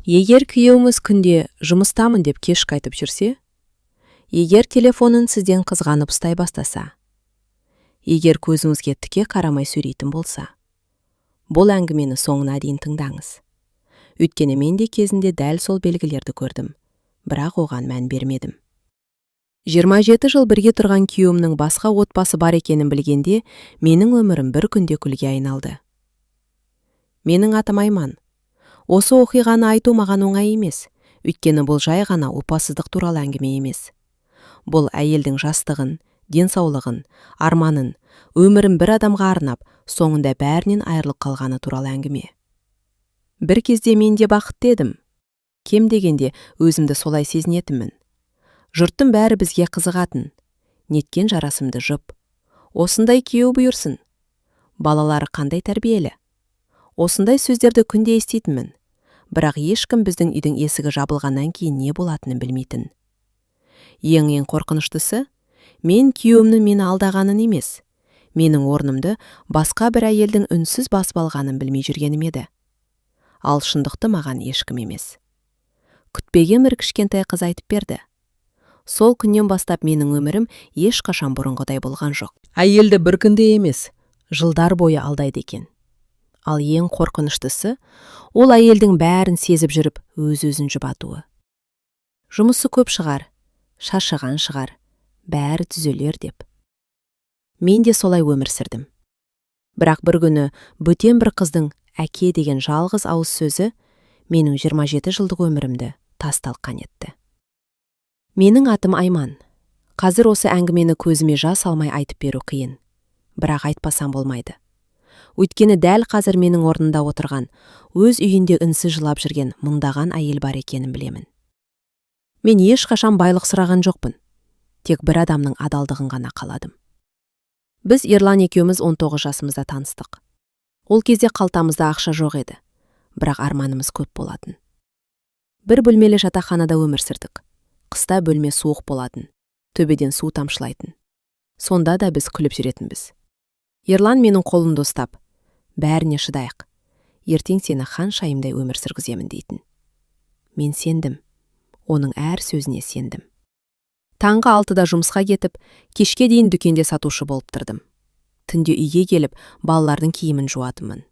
Егер күйеуіңіз күнде жұмыстамын деп кеш қайтып жүрсе, егер телефонын сізден қызғанып ұстай бастаса, егер көзіңізге тіке қарамай сөйлейтін болса, бұл әңгімені соңына дейін тыңдаңыз. Өйткені мен де кезінде дәл сол белгілерді көрдім, бірақ оған мән бермедім. 27 жыл бірге тұрған күйеуімнің басқа отбасы бар екенін білгенде, менің өмірім бір күнде күлге айналды. Менің атым Айман. Осы оқиғаны айту маған оңай емес, өйткені бұл жай ғана опасыздық туралы әңгіме емес. Бұл әйелдің жастығын, денсаулығын, арманын, өмірін бір адамға арнап, соңында бәрінен айырылып қалғаны туралы әңгіме. Бір кезде мен де бақытты едім. Кем дегенде өзімді солай сезінетінмін. Жұрттың бәрі бізге қызығатын. Неткен жарасымды жұп. Осындай күйеу бұйырсын. Балалары қандай тәрбиелі. Осындай сөздерді күнде еститінмін. Бірақ ешкім біздің үйдің есігі жабылғаннан кейін не болатынын білмейтін. Ең қорқыныштысы, мен күйеуімнің мені алдағанын емес, менің орнымды басқа бір әйелдің үнсіз басып алғанын білмей жүргенім еді. Ал шындықты маған ешкім емес. Күтпеген бір кішкентай қыз айтып берді. Сол күннен бастап менің өмірім ешқашан бұрынғыдай болған жоқ. Әйелді бір күнде емес, жылдар бойы алдайды екен. Ал ең қорқыныштысы, ол әйелдің бәрін сезіп жүріп, өз-өзін жұбатуы. Жұмысы көп шығар, шаршаған шығар, бәрі түзелер деп. Мен де солай өмір сүрдім. Бірақ бір күні бөтен бір қыздың әке деген жалғыз ауыз сөзі менің 27 жылдық өмірімді тас-талқан етті. Менің атым Айман. Қазір осы әңгімені көзіме жас алмай айтып беру қиын. Бірақ айтпасам болмайды. Өйткені дәл қазір менің орнында отырған, өз үйінде үнсіз жылап жүрген мыңдаған әйел бар екенін білемін. Мен ешқашан байлық сұраған жоқпын. Тек бір адамның адалдығын ғана қаладым. Біз Ерлан екеуміз 19 жасымызда таныстық. Ол кезде қалтамызда ақша жоқ еді, бірақ арманымыз көп болатын. Бір бөлмелі жатақханада өмір сүрдік. Қыста бөлме суық болатын, төбеден су тамшылайтын. Сонда да біз күліп жүретінбіз. Ерлан менің қолымды ұстап, бәріне шыдайық. Ертең сені хан шайымдай өмір сүргіземін дейтін. Мен сендім. Оның әр сөзіне сендім. Таңғы 6-да жұмысқа кетіп, кешке дейін дүкенде сатушы болып тұрдым. Түнде үйге келіп, балалардың киімін жуатынмын.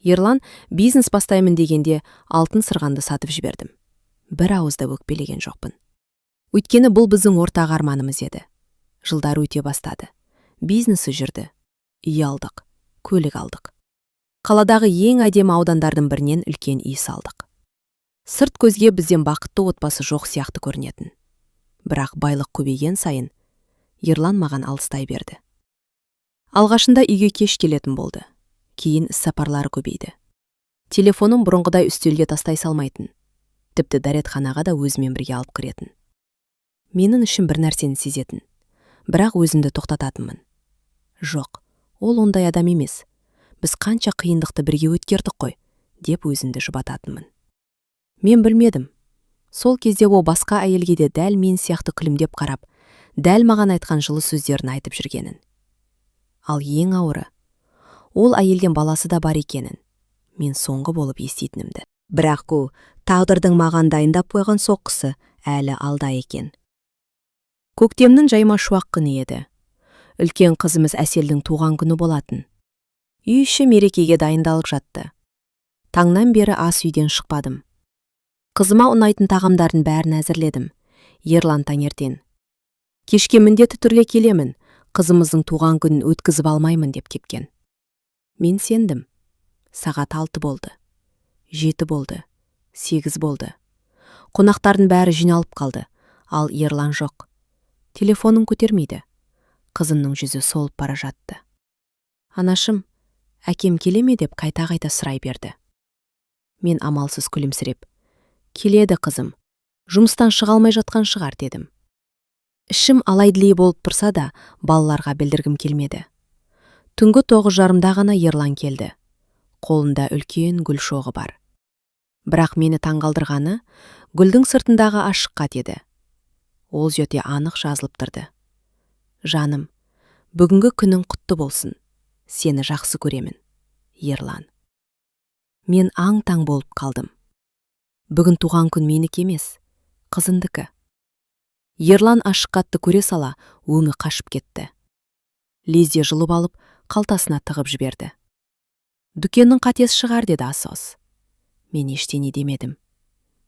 Ерлан бизнес бастаймын дегенде алтын сырғанды сатып жібердім. Бір ауызда өкпелеген жоқпын. Өйткені бұл біздің ортақ арманымыз еді. Жылдар өте бастады. Бизнесі жүрді. Үй алдық, көлік алдық. Қаладағы ең әдемі аудандардың бірінен үлкен үй салдық. Сырт көзге бізден бақытты отбасы жоқ сияқты көрінетін. Бірақ байлық көбейген сайын, Ерлан маған алыстай берді. Алғашында үйге кеш келетін болды. Кейін іс-сапарлары көбейді. Телефоным бұрынғыдай үстелге тастай салмайтын. Тіпті дәретханаға да өзімен бірге алып кіретін. Менің үшін бір нәрсені сезетін. Бірақ өзімді тоқтататынмын. Жоқ, ол ондай адам емес. Біз қанша қиындықты бірге өткердік қой, деп өзімді жұбататынмын. Мен білмедім. Сол кезде ол басқа әйелге де дәл мен сияқты күлімдеп қарап, дәл маған айтқан жылы сөздерін айтып жүргенін. Ал ең ауыры, ол әйелден баласы да бар екенін мен соңғы болып еститінімді. Бірақ ол тағдырдың маған дайындап қойған соққысы әлі алда екен. Көктемнің жайма шуақ күні еді. Үлкен қызымыз Әселдің туған күні болатын. Үй іші мерекеге дайындалып жатты. Таңнан бері ас үйден шықпадым. Қызыма ұнайтын тағамдардың бәрін әзірледім. Ерлан таңертең. Кешке міндетті түрде келемін, қызымыздың туған күнін өткізіп алмаймын деп кеткен. Мен сендім. Сағат 6 болды. 7 болды. 8 болды. Қонақтардың бәрі жиналып қалды, ал Ерлан жоқ. Телефонын көтермейді. Қызымның жүзі солып бара жатты. Анашым, әкем келе ме деп қайта-қайта сұрай берді. Мен амалсыз күлімсіреп, келеді қызым, жұмыстан шыға алмай жатқан шығар дедім. Ішім алай-дүлей болып тұрса да, балаларға білдіргім келмеді. Түнгі 9:30-да ғана Ерлан келді. Қолында үлкен гүл шоғы бар. Бірақ мені таңғалдырғаны, гүлдің сыртындағы ашық хат еді. Ол жерде анық жазылып тұрды. Жаным, бүгінгі күнің құтты болсын. Сені жақсы көремін. Ерлан. Мен аң-таң болып қалдым. Бүгін туған күн менікі емес, қызындікі. Ерлан ашыққатты көре сала, өңі қашып кетті. Лезде жылып алып, қалтасына тығып жіберді. Дүкеннің қатесі шығар, деді Асос. Мен ештеңе демедім.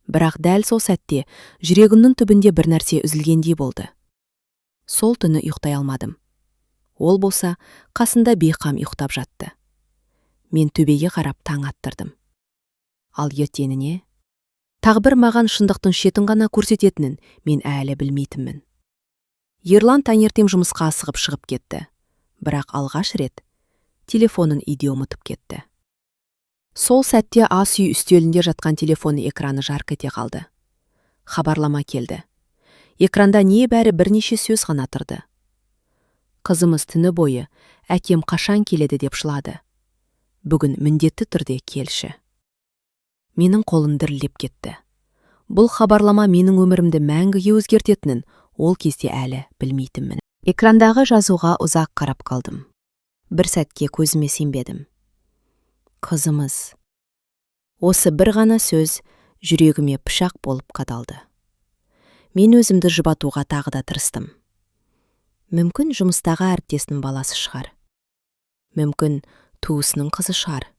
Бірақ дәл сол сәтте жүрегімнің түбінде бір нәрсе үзілгендей болды. Сол түні ұйықтай алмадым. Ол болса, қасында бейқам ұйықтап жатты. Мен төбеге қарап таң аттырдым. Ал ертеңіне тағдыр маған шындықтың шетін ғана көрсететінін мен әлі білмейтінмін. Ерлан таңертең жұмысқа асығып шығып кетті. Бірақ алғаш рет телефонын үйде ұмытып кетті. Сол сәтте ас үй үстелінде жатқан телефон экраны жарқ ете қалды. Хабарлама келді. Экранда небәрі бірнеше сөз ғана тұрды. Қызымыз түні бойы әкем қашан келеді деп жылады. Бүгін міндетті түрде келші. Менің қолым дірілдеп кетті. Бұл хабарлама менің өмірімді мәңгіге өзгертетінін ол кезде әлі білмейтінмін. Экрандағы жазуға ұзақ қарап қалдым. Бір сәтке көзіме сенбедім. Қызымыз. Осы бір ғана сөз жүрегіме пышақ болып қадалды. Мен өзімді жұбатуға тағы да тырыстым. Мүмкін жұмыстағы әріптесінің баласы шығар. Мүмкін туысының қызы шығар.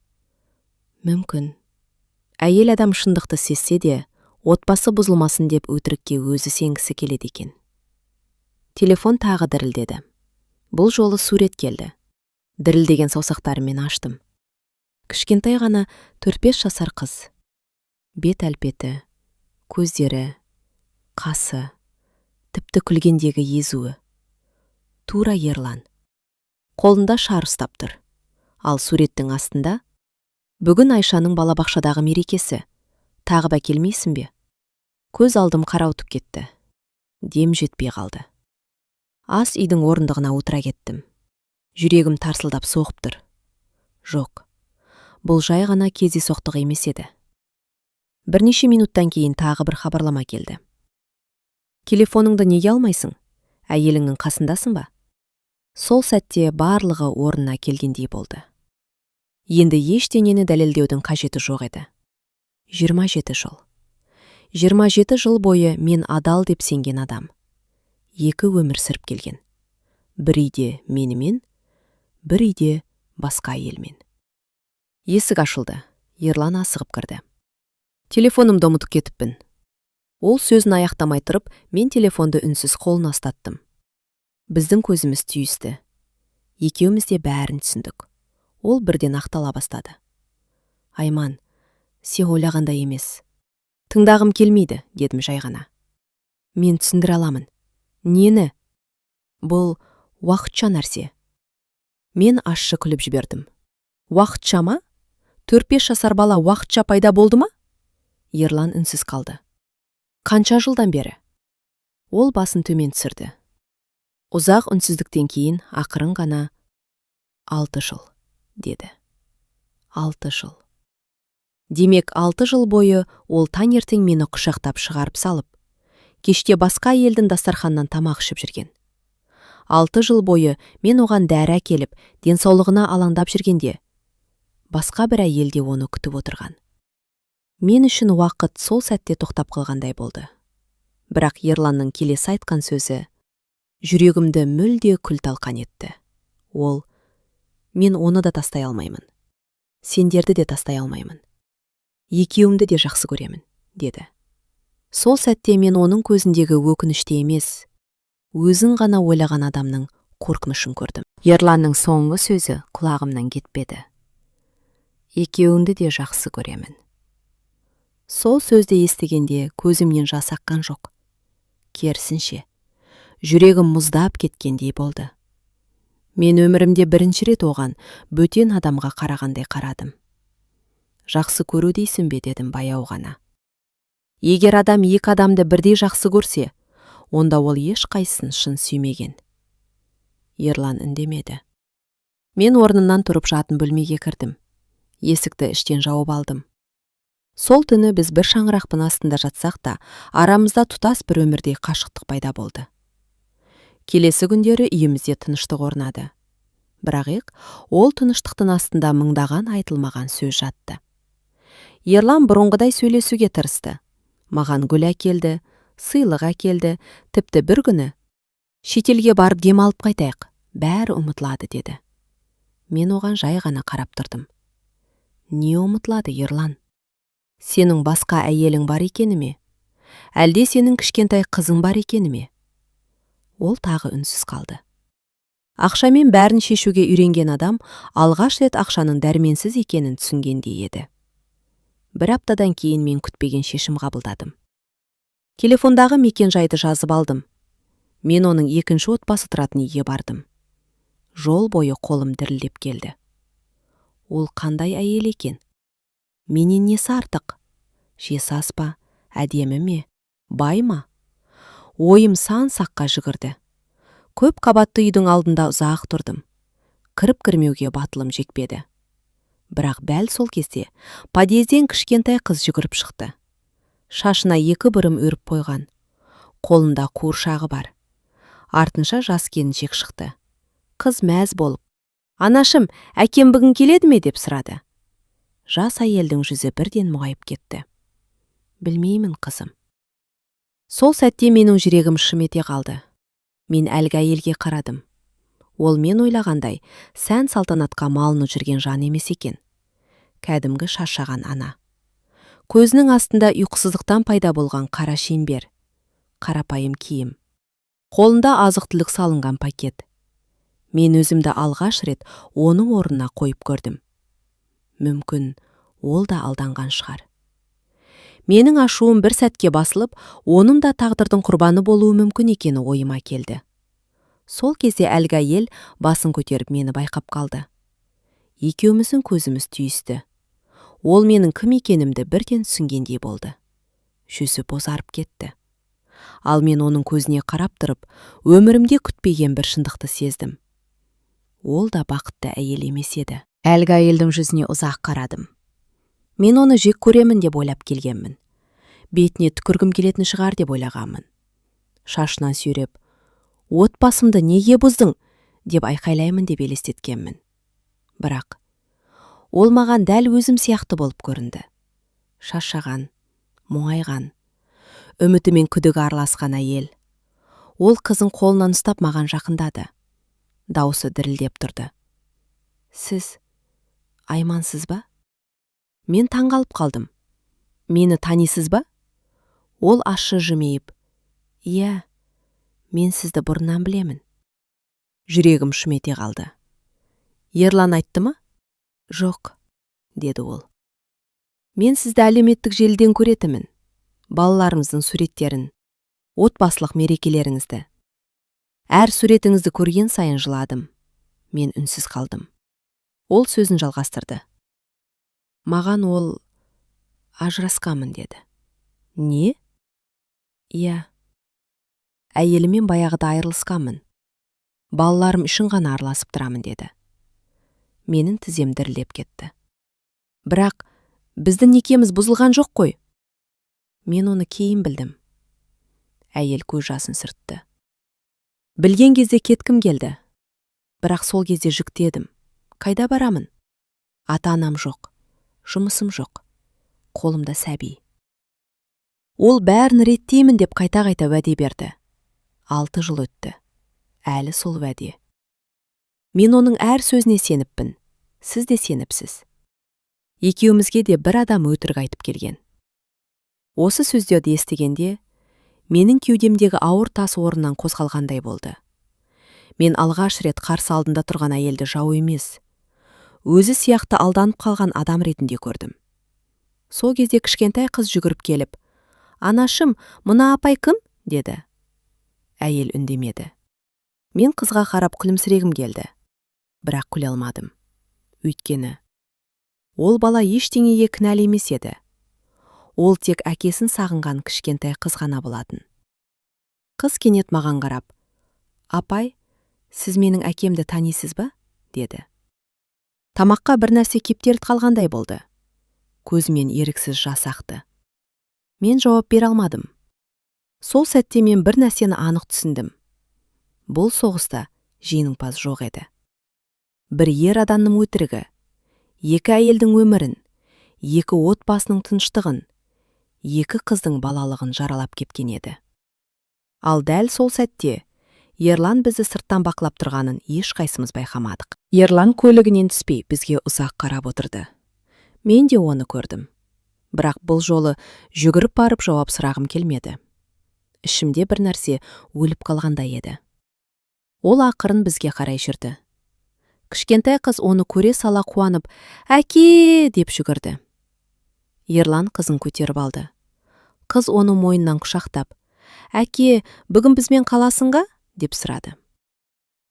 Мүмкін. Әйел адам шындықты сезсе де, отбасы бұзылмасын деп өтірікке өзі сенгісі келеді екен. Телефон тағы дірілдеді. Бұл жолы сурет келді. Дірілдеген саусақтарыммен аштым. Кішкентай ғана 4-5 жасар қыз. Бет әлпеті, көздері, қасы, тіпті күлгендегі езуі. Тура Ерлан. Қолында шар ұстап тұр. Ал суреттің астында: бүгін Айшаның балабақшадағы мерекесі. Тағы ба келмейсің бе? Көз алдым қарауытып кетті. Дем жетпей қалды. Ас үйдің орындығына отыра кеттім. Жүрегім тарсылдап соғып тұр. Жоқ. Бұл жай ғана кездейсоқтық емес еді. Бірнеше минуттан кейін тағы бір хабарлама келді. Телефоныңды неге алмайсың? Әйеліңнің қасындасың ба? Сол сәтте барлығы орнына келгендей болды. Енді ештеңені дәлелдеудің қажеті жоқ еді. 27 жыл. 27 жыл бойы мен адал деп сенген адам. 2 өмір сүріп келген. Бір үйде менімен, бір үйде басқа әйелмен. Есік ашылды. Ерлан асығып кірді. Телефонымды ұмытып кетіппін. Ол сөзін аяқтамай тұрып, мен телефонды үнсіз қолына ұстаттым. Біздің көзіміз түйісті. Екеуміз де бәрін түсіндік. Ол бірден ақтала бастады. Айман, сен ойлағандай емес. Тыңдағым келмейді, дедім жай ғана. Мен түсіндіре аламын. Нені? Бұл уақытша нәрсе. Мен ащы күліп жібердім. Уақытша ма? 4-5 жасар бала уақытша пайда болды ма? Ерлан үнсіз қалды. Қанша жылдан бері? Ол басын төмен түсірді. Ұзақ үнсіздіктен кейін ақырын ғана 6 жыл, деді. 6 жыл. Демек 6 жыл бойы ол таңертең мені құшақтап шығарып салып, кеште басқа елдің дастарханнан тамақ ішіп жүрген. 6 жыл бойы мен оған дәрі әкеліп, денсаулығына алаңдап жүргенде, басқа бір әйелде оны күтіп отырған. Мен үшін уақыт сол сәтте тоқтап қалғандай болды. Бірақ Ерланның келесі айтқан сөзі жүрегімді мүлде күл-талқан етті. Ол: мен оны да тастай алмаймын. Сендерді де тастай алмаймын. Екеуімді де жақсы көремін, деді. Сол сәтте мен оның көзіндегі өкініште емес, өзін ғана ойлаған адамның қорқынышын көрдім. Ерланның соңғы сөзі құлағымнан кетпеді. Екеуіңді де жақсы көремін. Сол сөзді естігенде көзімнен жас аққан жоқ. Керісінше, жүрегім мұздап кеткендей болды. Мен өмірімде бірінші рет оған бөтен адамға қарағандай қарадым. Жақсы көру дейсің бе, дедім баяу ғана. Егер адам екі адамды бірдей жақсы көрсе, онда ол ешқайсысын шын сүймеген. Ерлан үндемеді. Мен орнымнан тұрып жатын бөлмеге кірдім. Есікті іштен жауып алдым. Сол түні біз бір шаңырақтың астында жатсақ та, арамызда тұтас бір өмірдей қашықтық пайда болды. Келесі күндері үйімізде тыныштық орнады. Бірақ ол тыныштықтың астында мыңдаған айтылмаған сөз жатты. Ерлан бұрынғыдай сөйлесуге тырысты. Маған гүл әкелді, сыйлық әкелді, тіпті бір күні шетелге барып демалып қайтайық, бәрі ұмытылады деді. Мен оған жай ғана қарап тұрдым. Не ұмытылады, Ерлан? Сенің басқа әйелің бар екені ме? Әлде сенің кішкентай қызың бар екені ме? Ол тағы үнсіз қалды. Ақшамен бәрін шешуге үйренген адам алғаш рет ақшаның дәрменсіз екенін түсінгендей еді. Бір аптадан кейін мен күтпеген шешім қабылдадым. Телефондағы мекен-жайды жазып алдым. Мен оның екінші отбасы тұратын үйге бардым. Жол бойы қолым дірілдеп келді. Ол қандай әйел екен? Менен несі артық? Жесас па, әдемі ме, бай ма? Ойым сан-саққа жүгірді. Көп қабатты үйдің алдында ұзақ тұрдым. Кіріп-кірмеуге батылым жетпеді. Бірақ бәл сол кезде подъезден кішкентай қыз жүгіріп шықты. Шашына 2 бұрым өріп қойған. Қолында қуыршағы бар. Артынша жас келіншек шықты. Қыз мәз болып, «Анашым, әкем бүгін келеді ме?» деп сұрады. Жас әйелдің жүзі бірден мұғайып кетті. «Білмеймін, қызым». Сол сәтте менің жүрегім шым ете қалды. Мен әлгі әйелге қарадым. Ол мен ойлағандай сән салтанатқа малынып жүрген жан емес екен. Кәдімгі шаршаған ана. Көзінің астында ұйқысыздықтан пайда болған қара шеңбер, қарапайым киім. Қолында азық-түлік салынған пакет. Мен өзімді алғаш рет оның орнына қойып көрдім. Мүмкін, ол да алданған шығар. Менің ашуым бір сәтке басылып, оның да тағдырдың құрбаны болуы мүмкін екені ойыма келді. Сол кезде әлгі әйел басын көтеріп мені байқап қалды. Екеуміздің көзіміз түйісті. Ол менің кім екенімді бірден түсінгендей болды. Жүзі бозарып кетті. Ал мен оның көзіне қарап тұрып, өмірімде күтпеген бір шындықты сездім. Ол да бақытты әйел емес еді. Әлгі әйелдің жүзіне ұзақ қарадым. Мен оны жек көремін деп ойлап келгенмін. Бетіне түкіргім келетін шығар деп ойлағанмын. Шашынан сүйреп, «Отбасымды неге бұздың?» деп айқайлаймын деп елестеткенмін. Бірақ ол маған дәл өзім сияқты болып көрінді. Шаршаған, мұңайған, үміті мен күдігі араласқан әйел. Ол қызын қолынан ұстап маған жақындады. Дауысы дірілдеп тұрды. «Сіз Аймансыз ба?» Мен таңғалып қалдым. «Мені танисыз ба?» Ол ащы жымиып, «Иә, мен сізді бұрыннан білемін». Жүрегім шым ете қалды. «Ерлан айтты ма?» «Жоқ», деді ол. «Мен сізді әлеуметтік желіден көретімін. Балаларымыздың суреттерін, отбасылық мерекелеріңізді. Әр суретіңізді көрген сайын жыладым». Мен үнсіз қалдым. Ол сөзін жалғастырды. «Маған ол ажырасқанмын» деді. «Не?» «Иә. Әйелімен баяғыда айырылысқанмын. Балаларым үшін ғана араласып тұрамын» деді. Менің тізем дірілдеп кетті. «Бірақ біздің некеміз бұзылған жоқ қой?» Мен оны кейін білдім. Әйел көз жасын сүртті. «Білген кезде кеткім келді. Бірақ сол кезде жүктедім. Қайда барамын? Ата-анам жоқ. Жұмысым жоқ. Қолымда сәби». Ол бәрін реттеймін деп қайта-қайта уәде берді. 6 жыл өтті. Әлі сол уәде. Мен оның әр сөзіне сеніппін. Сіз де сеніпсіз. Екеумізге де бір адам өтірік айтып келген. Осы сөздерді естігенде, менің кеудемдегі ауыр тас орнынан қозғалғандай болды. Мен алғаш рет қарсы алдында тұрған әйелді жау емес, өзі сияқты алданып қалған адам ретінде көрдім. Сол кезде кішкентай қыз жүгіріп келіп, «Анашым, мына апай кім?» деді. Әйел үндемеді. Мен қызға қарап күлімсірегім келді. Бірақ күле алмадым. Өйткені ол бала ештеңеге кінәлі емес еді. Ол тек әкесін сағынған кішкентай қыз ғана болатын. Қыз кенет маған қарап, «Апай, сіз менің әкемді танисыз ба?» деді. Тамаққа бір нәрсе кептеліп қалғандай болды. Көзімен еріксіз жас ақты. Мен жауап бере алмадым. Сол сәтте мен бір нәрсені анық түсіндім. Бұл соғыста жеңімпаз жоқ еді. Бір ер адамның өтірігі, екі әйелдің өмірін, екі отбасының тыныштығын, екі қыздың балалығын жаралап кеткен еді. Ал дәл сол сәтте Ерлан бізді сырттан бақылап тұрғанын ешқайсымыз байқамадық. Ерлан көлігінен түспей бізге ұзақ қарап отырды. Мен де оны көрдім. Бірақ бұл жолы жүгіріп барып жауап сұрағым келмеді. Ішімде бір нәрсе өліп қалғандай еді. Ол ақырын бізге қарай жүрді. Кішкентай қыз оны көре сала қуанып, «Әке!» деп жүгірді. Ерлан қызын көтеріп алды. Қыз оны мойнынан құшақтап, «Әке, бүгін бізбен қаласың ба?» деп сұрады.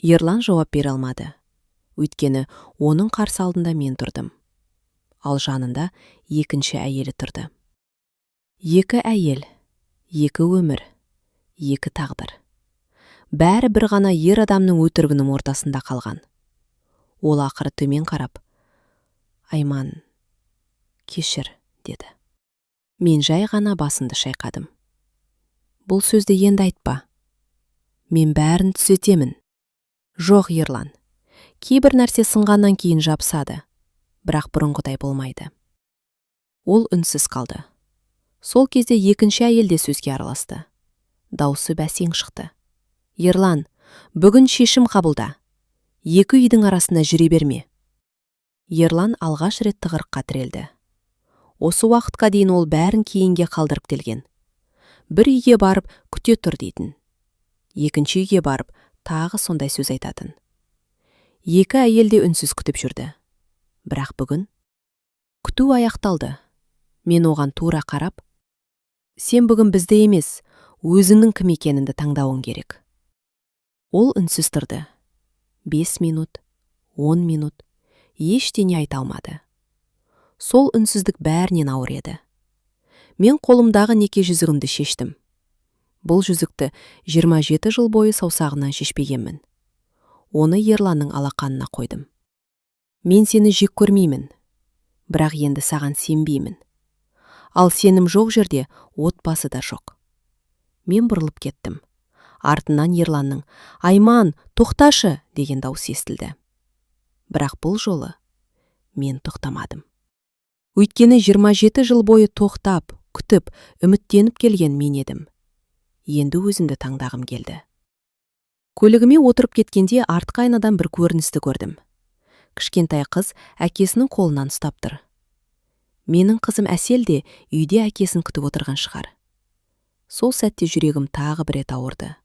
Ерлан жауап бере алмады. Өйткені оның қарсы алдында мен тұрдым. Ал жанында екінші әйелі тұрды. Екі әйел, екі өмір, екі тағдыр. Бәрі бір ғана ер адамның өтірігінің ортасында қалған. Ол ақыры төмен қарап, «Айман, кешір», деді. Мен жай ғана басымды шайқадым. «Бұл сөзді енді айтпа. Мен бәрін түзетемін». «Жоқ, Ерлан. Кейбір нәрсе сынғаннан кейін жабысады, бірақ бұрынғыдай болмайды». Ол үнсіз қалды. Сол кезде екінші әйел де сөзге араласты. Даусы бәсең шықты. «Ерлан, бүгін шешім қабылда. Екі үйдің арасында жүре берме». Ерлан алғаш рет тығырыққа тірелді. Осы уақытқа дейін ол бәрін кейінге қалдырып келген. Бір үйге барып күте тұр дейтін. Екінші үйге барып тағы сондай сөз айтатын. Екі әйел де үнсіз күтіп жүрді. Бірақ бүгін күту аяқталды. Мен оған тура қарап, «Сен бүгін бізді емес, өзіңнің кім екеніңді таңдауың керек». Ол үнсіз тұрды. 5 минут, 10 минут, ештеңе айта алмады. Сол үнсіздік бәрінен ауыр еді. Мен қолымдағы неке жүзігімді шештім. Бұл жүзікті 27 жыл бойы саусағынан шешпегенмін. Оны Ерланның алақанына қойдым. «Мен сені жек көрмеймін, бірақ енді саған сенбеймін. Ал сенім жоқ жерде отбасы да жоқ». Мен бұрылып кеттім. Артынан Ерланның «Айман, тоқташы!» деген дауыс естілді. Бірақ бұл жолы мен тоқтамадым. Өйткені 27 жыл бойы тоқтап, күтіп, үміттеніп келген мен едім. Енді өзімді таңдағым келді. Көлігіме отырып кеткенде артқы айнадан бір көріністі көрдім. Кішкентай қыз әкесінің қолынан ұстап тұр. Менің қызым Әсел де үйде әкесін күтіп отырған шығар. Сол сәтте жүрегім тағы бір рет ауырды.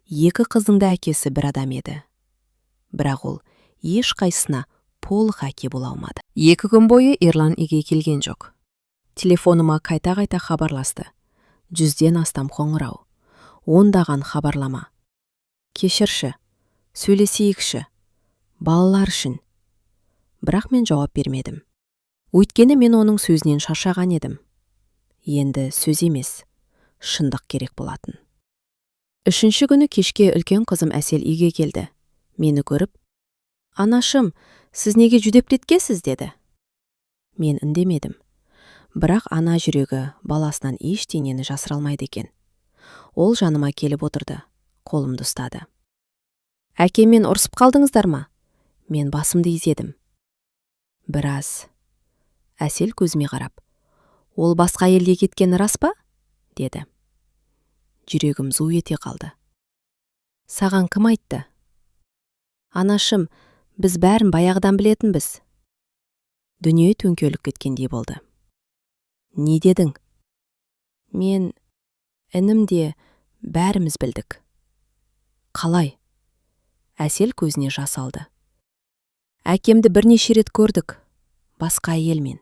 Екі қыздың да әкесі бір адам еді. Бірақ ол ешқайсына толық әке бола алмады. 2 күн бойы Ерлан үйге келген жоқ. Телефоныма қайта-қайта хабарласты. 100-ден астам қоңырау. 10-даған хабарлама. «Кешірші, сөйлесейікші, балалар үшін». Бірақ мен жауап бермедім. Өйткені мен оның сөзінен шаршаған едім. Енді сөз емес, шындық керек болатын. 3-ші күні кешке үлкен қызым Әсел үйге келді. Мені көріп, «Анашым, сіз неге жүдептеткесіз?» деді. Мен үндемедім. Бірақ ана жүрегі баласынан ештеңені жасыра алмайды екен. Ол жаныма келіп отырды, қолымды ұстады. «Әкеммен ұрсып қалдыңыздар ма?» Мен басымды изедім. «Біраз». Әсел көзіме қарап, «Ол басқа елге кеткені рас па?» деді. Жүрегім зу ете қалды. «Саған кім айтты?» «Анашым, біз бәрін баяғыдан білетінбіз». Дүние төңкеліп кеткендей болды. «Не дедің?» «Мен, інім де бәріміз білдік». «Қалай?» Әсел көзіне жас алды. «Әкемді бірнеше рет көрдік, басқа әйелмен.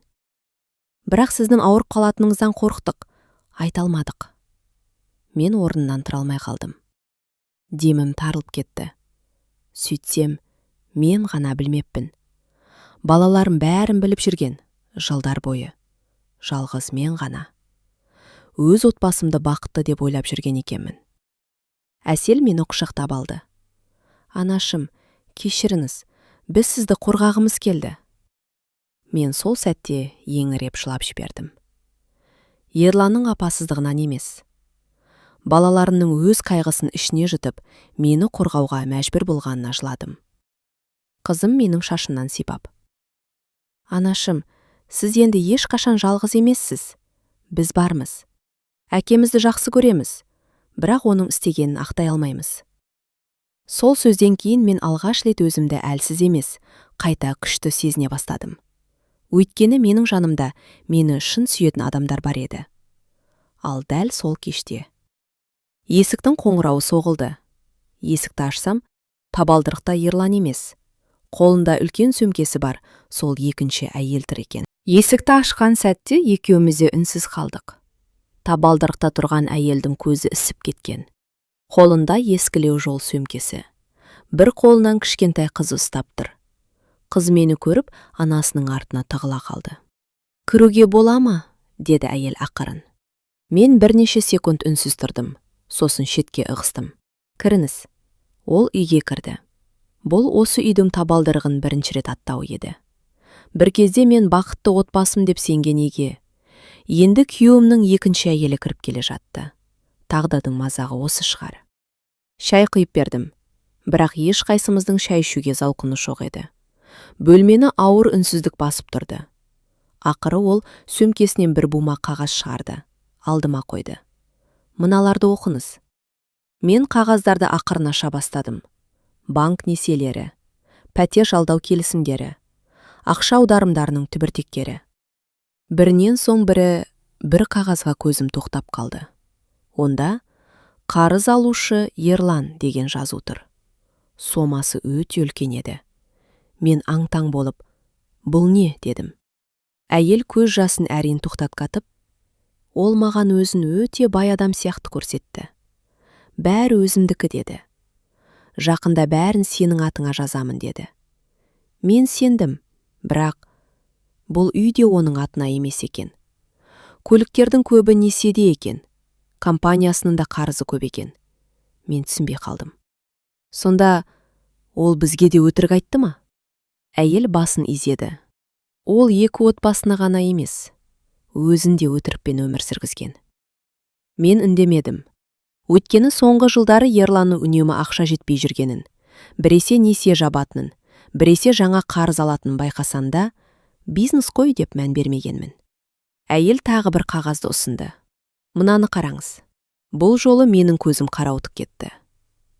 Бірақ сіздің ауырып қалатыныңыздан қорықтық, айта алмадық». Мен орнынан тұра алмай қалдым. Демім тарылып кетті. Сөйтсем, мен ғана білмеппін. Балаларым бәрін біліп жүрген, жылдар бойы. Жалғыз мен ғана. Өз отбасымды бақытты деп ойлап жүрген екенмін. Әсел мені құшақтап алды. «Анашым, кешіріңіз, біз сізді қорғағымыз келді». Мен сол сәтте еңіреп жылап жібердім. Ерланның апасыздығынан емес. Балаларымның өз қайғысын ішіне жұтып, мені қорғауға мәжбүр болғанына жыладым. Қызым менің шашымнан сипап, «Анашым, сіз енді ешқашан жалғыз емессіз. Біз бармыз. Әкемізді жақсы көреміз, бірақ оның істегенін ақтай алмаймыз. Сол сөзден кейін мен алғаш рет өзімді әлсіз емес, қайта күшті сезіне бастадым. Өйткені менің жанымда мені шын сүйетін адамдар бар еді. Ал дәл сол кеште есіктің қоңырауы соғылды. Есікті ашсам, табалдырықта Ерлан емес. Қолында үлкен сөмкесі бар, сол екінші әйел тұр екен. Есікті ашқан сәтте екеуміз де үнсіз қалдық. Табалдырықта тұрған әйелдің көзі ісіп кеткен. Қолында ескілеу жол сөмкесі. Бір қолынан кішкентай қыз ұстап тұр. Қыз мені көріп, анасының артына тығыла қалды. «Кіруге бола ма?» деді әйел ақырын. Мен бірнеше секунд үнсіз тұрдым, сосын шетке ығыстым. «Кіріңіз». Ол үйге кірді. Бұл осы үйдің табалдырығын бірінші рет аттауы еді. Бір кезде мен бақытты отбасым деп сенген үйге. Енді күйеуімнің екінші әйелі кіріп келе жатты. Тағдырдың мазағы осы шығар. Шай құйып бердім, бірақ ешқайсымыздың шай ішуге зауқымыз жоқ еді. Бөлмені ауыр үнсіздік басып тұрды. Ақыры ол сөмкесінен бір бума қағаз шығарды, алдыма қойды. «Мыналарды оқыңыз». Мен қағаздарды ақырын аша бастадым. Банк несиелері, пәтер жалдау келісімдері, ақша аударымдарының түбіртектері. Бірінен соң бірі бір қағазға көзім тоқтап қалды. Онда қарыз алушы Ерлан деген жазу тұр. Сомасы өте үлкен еді. Мен аң-таң болып, «Бұл не?» дедім. Әйел көз жасын әрең тоқтатқатып, ол маған өзін өте бай адам сияқты көрсетті. «Бәрі өзімдікі» деді. «Жақында бәрін сенің атыңа жазамын» деді. Мен сендім, бірақ бұл үй де оның атына емес екен. Көліктердің көбі несиеде екен. Компаниясының да қарызы көп екен. Мен түсінбей қалдым. Сонда ол бізге де өтірік айтты ма? Әйел басын изеді. Ол екі отбасына ғана емес, өзін де өтірікпен өмір сүргізген. Мен үндемедім. Өйткені соңғы жылдары Ерланның үнемі ақша жетпей жүргенін, біресе несие жабатынын, біресе жаңа қарыз алатынын байқасанда, бизнес қой деп мән бермегенмін. Әйел тағы бір қағазды ұсынды. «Мынаны қараңыз». Бұл жолы менің көзім қарауытып кетті.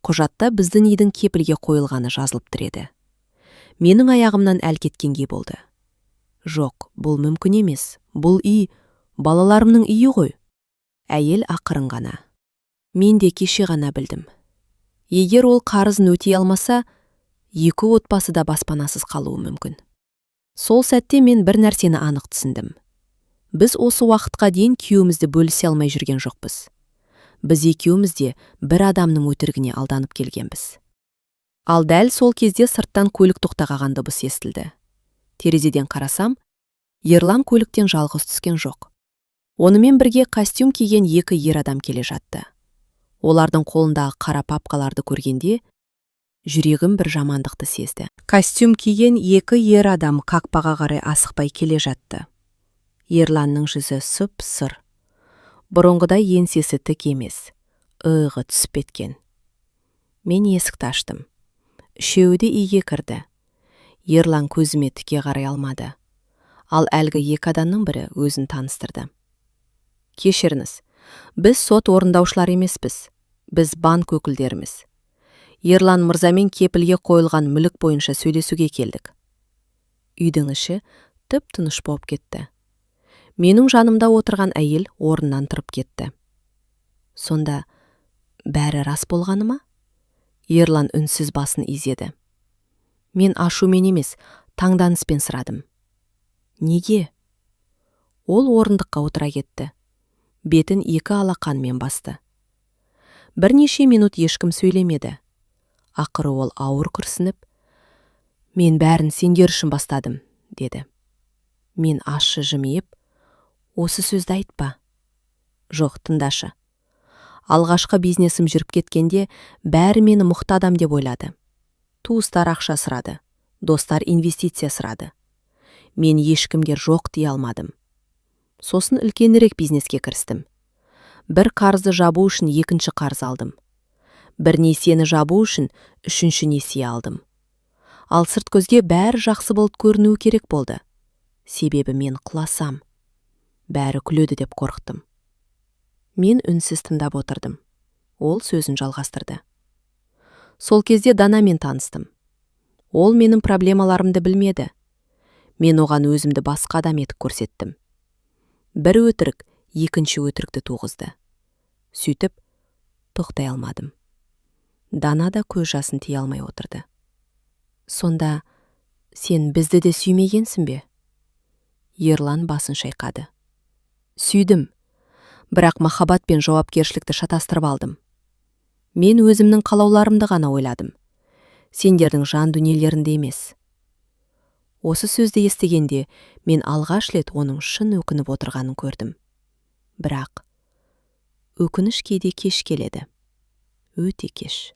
Құжатта біздің үйдің кепілге қойылғаны жазылып тұр еді. Менің аяғымнан әл кеткенге болды. «Жоқ, бұл мүмкін емес. Бұл үй балаларымның үйі ғой». Әйел ақырын ғана. «Мен де кеше ғана білдім. Егер ол қарызын өтей алмаса, екі отбасы да баспанасыз қалуы мүмкін». Сол сәтте мен бір нәрсені анық түсіндім. Біз осы уақытқа дейін күйеуімізді бөлісе алмай жүрген жоқпыз. Біз екеуміз де бір адамның өтірігіне алданып келгенбіз. Ал дәл сол кезде сырттан көлік тоқтаған дыбыс естілді. Терезеден қарасам, Ерлан көліктен жалғыз түскен жоқ. Онымен бірге костюм киген екі ер адам келе жатты. Олардың қолындағы қара папкаларды көргенде, жүрегім бір жамандықты сезді. Костюм киген екі ер адам қақпаға қарай асықпай келе жатты. Ерланның жүзі сұп-сұр. Бұрынғыдай еңсесі тік емес, иығы түсіп кеткен. Мен есікті аштым. Үшеуі де үйге кірді. Ерлан көзіме тіке қарай алмады. Ал әлгі екі адамның бірі өзін таныстырды. «Кешіріңіз, біз сот орындаушылар емеспіз. Біз банк өкілдеріміз. Ерлан мырзамен кепілге қойылған мүлік бойынша сөйлесуге келдік». Үйдің іші тып-тыныш болып кетті. Менің жанымда отырған әйел орнынан тұрып кетті. «Сонда бәрі рас болғаны ма?» Ерлан үнсіз басын изеді. Мен ашумен емес, таңданыспен сұрадым. «Неге?» Ол орындыққа отыра кетті. Бетін екі алақанмен басты. Бірнеше минут ешкім сөйлемеді. Ақыры ол ауыр күрсініп, «Мен бәрін сендер үшін бастадым», деді. Мен ащы жымиып, «Осы сөзді айтпа». «Жоқ, тыңдашы. Алғашқы бизнесім жүріп кеткенде бәрі мені мықты адам деп ойлады. Туыстар ақша сұрады, достар инвестиция сұрады. Мен ешкімге жоқ дей алмадым. Сосын үлкенірек бизнеске кірістім. Бір қарызды жабу үшін екінші қарыз алдым. Бір несиені жабу үшін үшінші несие алдым. Ал сырт көзге бәрі жақсы болып көрінуі керек болды. Себебі мен құласам, бәрі күледі деп қорықтым. Мен үнсіз тыңдап отырдым. Ол сөзін жалғастырды. Сол кезде Данамен таныстым. Ол менің проблемаларымды білмеді. Мен оған өзімді басқа адам етіп көрсеттім. Бір өтірік, екінші өтірікті туғызды. Сөйтіп, тоқтай алмадым. Дана да көз жасын тия алмай отырды. Сонда, сен бізді де сүймегенсің бе? Ерлан басын шайқады. Сүйдім, бірақ махаббат пен жауапкершілікті шатастырып алдым. Мен өзімнің қалауларымды ғана ойладым. Сендердің жан дүниелерінде емес. Осы сөзді естігенде, мен алғаш рет оның шын өкініп отырғанын көрдім. Бірақ, өкініш кейде кеш келеді. Өте кеш.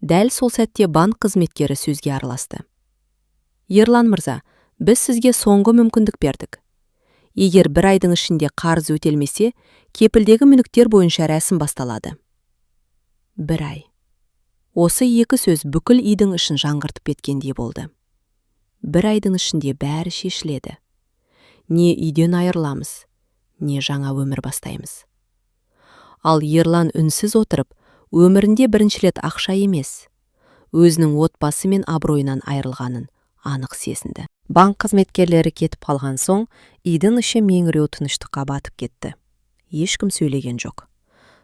Дәл сол сәтте банк қызметкері сөзге араласты. Ерлан мырза, біз сізге соңғы мүмкіндік бердік. Егер бір айдың ішінде қарыз өтелмесе, кепілдегі мүліктер бойынша рәсім басталады. Бір ай. Осы екі сөз бүкіл үйдің ішін жаңғыртып кеткендей болды. Бір айдың ішінде бәрі шешіледі. Не үйден айырыламыз, не жаңа өмір бастаймыз. Ал Ерлан үнсіз отырып, өмірінде бірінші рет ақша емес, өзінің отбасы мен абыройынан айырылғанын анық сезінді. Банк қызметкерлері кетіп қалған соң, үйдің іші меңіреу тыныштыққа батып кетті. Ешкім сөйлеген жоқ.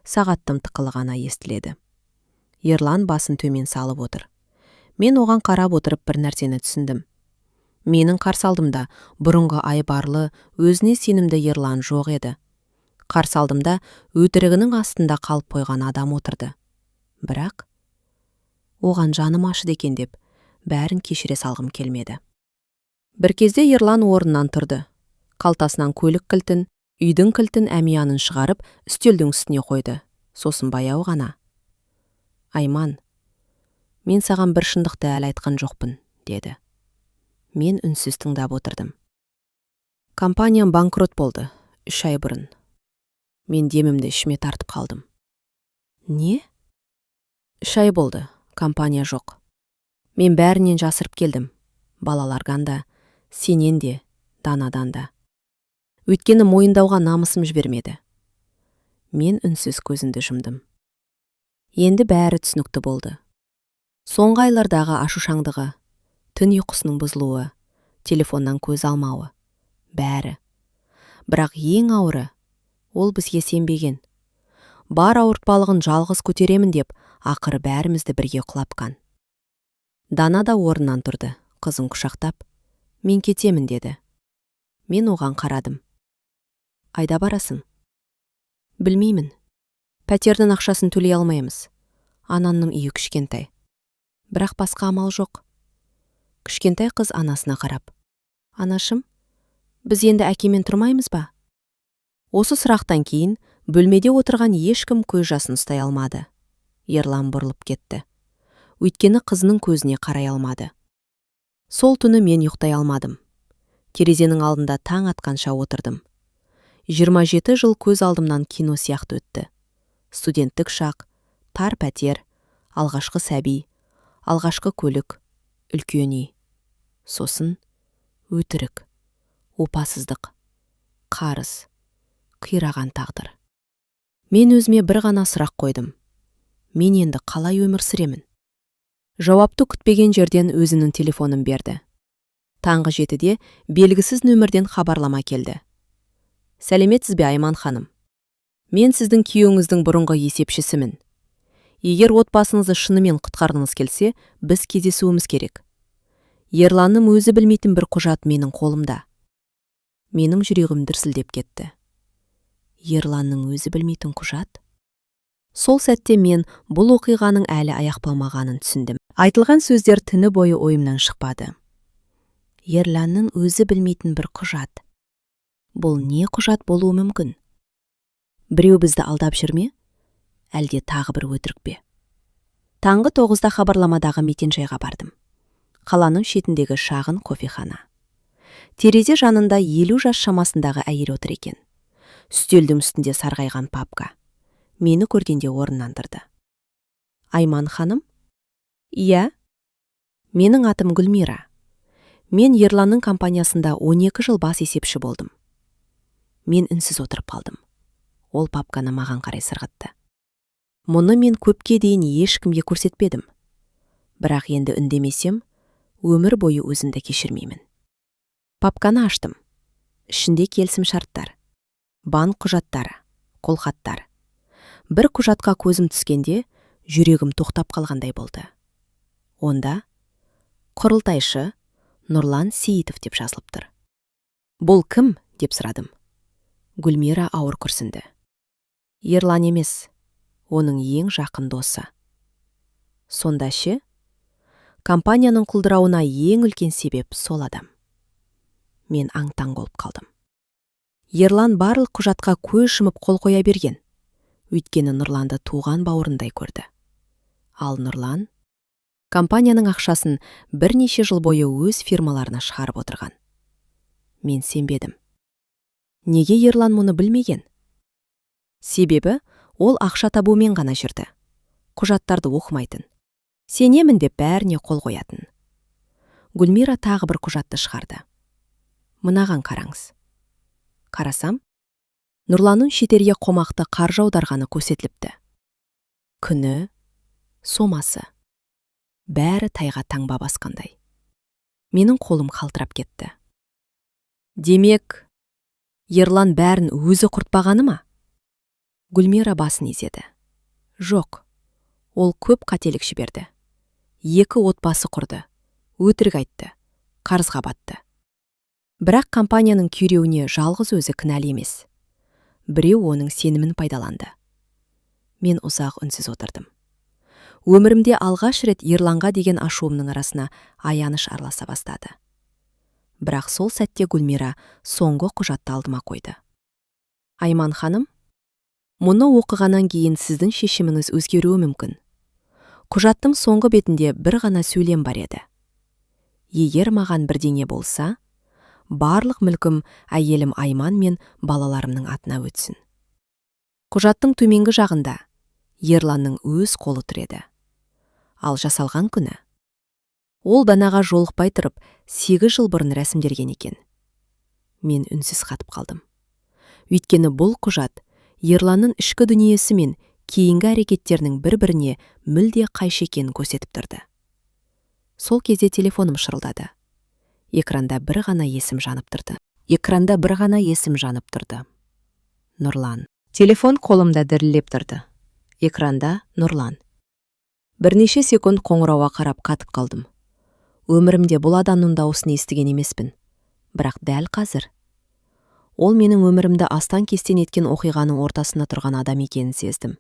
Сағаттың тықылы ғана естіледі. Ерлан басын төмен салып отыр. Мен оған қарап отырып бір нәрсені түсіндім. Менің қарсы алдымда бұрынғы айбарлы, өзіне сенімді Ерлан жоқ еді. Қарсы алдымда өтірігінің астында қалып қойған адам отырды. Бірақ оған жаным ашыды екен деп, бәрін кешіре салғым келмеді. Бір кезде Ерлан орнынан тұрды. Қалтасынан көлік кілтін, үйдің кілтін әмиянын шығарып, үстелдің үстіне қойды. Сосын баяу ғана: Айман, мен саған бір шындықты әлі айтқан жоқпын, деді. Мен үнсіз тыңдап отырдым. Компаниям банкрот болды, 3 ай бұрын. Мен демімді ішіме тартып қалдым. Не? 3 ай болды, компания жоқ. Мен бәрінен жасырып келдім. Балалардан да, сенен де, Данадан да. Өйткені мойындауға намысым жібермеді. Мен үнсіз көзімді жұмдым. Енді бәрі түсінікті болды. Соңғы айлардағы ашушаңдығы, түн ұйқысының бұзылуы, телефоннан көз алмауы, бәрі. Бірақ ең ауыры, ол бізге сенбеген. Бар ауыртпалығын жалғыз көтеремін деп, ақыры бәрімізді бірге құлапқан. Дана да орнынан тұрды, қызын құшақтап, мен кетемін деді. Мен оған қарадым. Айда барасың? Білмеймін. Пәтердің ақшасын төлей алмаймыз. Анамның үйі кішкентай. Бірақ басқа амал жоқ. Кішкентай қыз анасына қарап: Анашым, біз енді әкемен тұрмаймыз ба? Осы сұрақтан кейін бөлмеде отырған ешкім көз жасын ұстай алмады. Ерлан бұрылып кетті. Өйткені қызының көзіне қарай алмады. Сол түні мен ұйықтай алмадым. Терезенің алдында таң атқанша отырдым. 27 жыл көз алдымнан кино сияқты өтті. Студенттік шақ, тар пәтер, алғашқы сәби, алғашқы көлік, үлкен үй. Сосын өтірік, опасыздық, қарыз, қираған тағдыр. Мен өзіме бір ғана сұрақ қойдым. Мен енді қалай өмір сүремін? Жауапты күтпеген жерден өзінің телефонын берді. Таңғы 7-де белгісіз нөмірден хабарлама келді. Сәлеметсіз бе, Айман ханым? Мен сіздің күйеуіңіздің бұрынғы есепшісімін. Егер отбасыңызды шынымен құтқарғыңыз келсе, біз кездесуіміз керек. Ерланның өзі білмейтін бір құжат менің қолымда. Менің жүрегім дүрсілдеп кетті. Ерланның өзі білмейтін құжат? Сол сәтте мен бұл оқиғаның әлі аяқталмағанын түсіндім. Айтылған сөздер түні бойы ойымнан шықпады. Ерланның өзі білмейтін бір құжат. Бұл не құжат болуы мүмкін? Біреу бізді алдап жүр ме? Әлде тағы бір өтірік пе? Таңғы 9-да хабарламадағы мекенжайға бардым. Қаланың шетіндегі шағын кофехана. Терезе жанында 50 жас шамасындағы әйел отыр екен. Үстелдің үстінде сарғайған папка. Мені көргенде орнынан тұрды. Айман ханым? Иә. Менің атым Гүлмира. Мен Ерланның компаниясында 12 жыл бас есепші болдым. Мен үнсіз отырып қалдым. Ол папканы маған қарай сырғытты. Мұны мен көпке дейін ешкімге көрсетпедім. Бірақ енді үндемесем, өмір бойы өзімді кешірмеймін. Папканы аштым. Ішінде келісім шарттар, банк құжаттары, қолхаттар. Бір құжатқа көзім түскенде, жүрегім тоқтап қалғандай болды. Онда құрылтайшы Нұрлан Сейітов деп жазылып тұр. Бұл кім? Деп сұрадым. Гүлмира ауыр күрсінді. Ерлан емес, оның ең жақын досы. Сонда ше, компанияның құлдырауына ең үлкен себеп сол адам. Мен аң-таң болып қалдым. Ерлан барлық құжатқа көз жұмып қол қоя берген. Өйткені Нұрланды туған бауырындай көрді. Ал Нұрлан компанияның ақшасын бірнеше жыл бойы өз фирмаларына шығарып отырған. Мен сенбедім. Неге Ерлан мұны білмеген? Себебі ол ақша табумен ғана жүрді. Құжаттарды оқымайтын. Сенемін деп бәріне қол қоятын. Гүлмира тағы бір құжатты шығарды. Мынаған қараңыз. Қарасам, Нұрланның шетелге қомақты қаржы аударғаны көрсетіліпті. Күні, сомасы. Бәрі тайға таңба басқандай. Менің қолым қалтырап кетті. Демек, Ерлан бәрін өзі құртпағаны ма? Гүлмира басын изеді. Жоқ, ол көп қателік жіберді. 2 отбасы құрды, өтірік айтты, қарызға батты. Бірақ компанияның күйреуіне жалғыз өзі кінәлі емес. Біреу оның сенімін пайдаланды. Мен ұзақ үнсіз отырдым. Өмірімде алғаш рет Ерланға деген ашуымның арасына аяныш араласа бастады. Бірақ сол сәтте Гүлмира соңғы құжатты алдыма қойды. Айман ханым, мұны оқығаннан кейін сіздің шешіміңіз өзгеруі мүмкін. Құжаттың соңғы бетінде бір ғана сөйлем бар еді. Егер маған бірдеңе болса, барлық мүлкім әйелім Айман мен балаларымның атына өтсін. Құжаттың төменгі жағында Ерланның өз қолы тұр еді. Ал жасалған күні ол данаға жолықпай тұрып 8 жыл бұрын рәсімделген екен. Мен үнсіз қатып қалдым. Өйткені бұл құжат Ерланның ішкі дүниесі мен кейінгі әрекеттерінің бір-біріне мүлде қайшы екенін көрсетіп тұрды. Сол кезде телефоным шырылдады. Экранда бір ғана есім жанып тұрды. Нұрлан. Телефон қолымда дірілдеп тұрды. Экранда Нұрлан. Бірнеше секунд қоңырауға қарап қатып қалдым. Өмірімде бұл адамның дауысын естіген емеспін. Бірақ дәл қазір ол менің өмірімді астан-кестен еткен оқиғаның ортасында тұрған адам екенін сездім.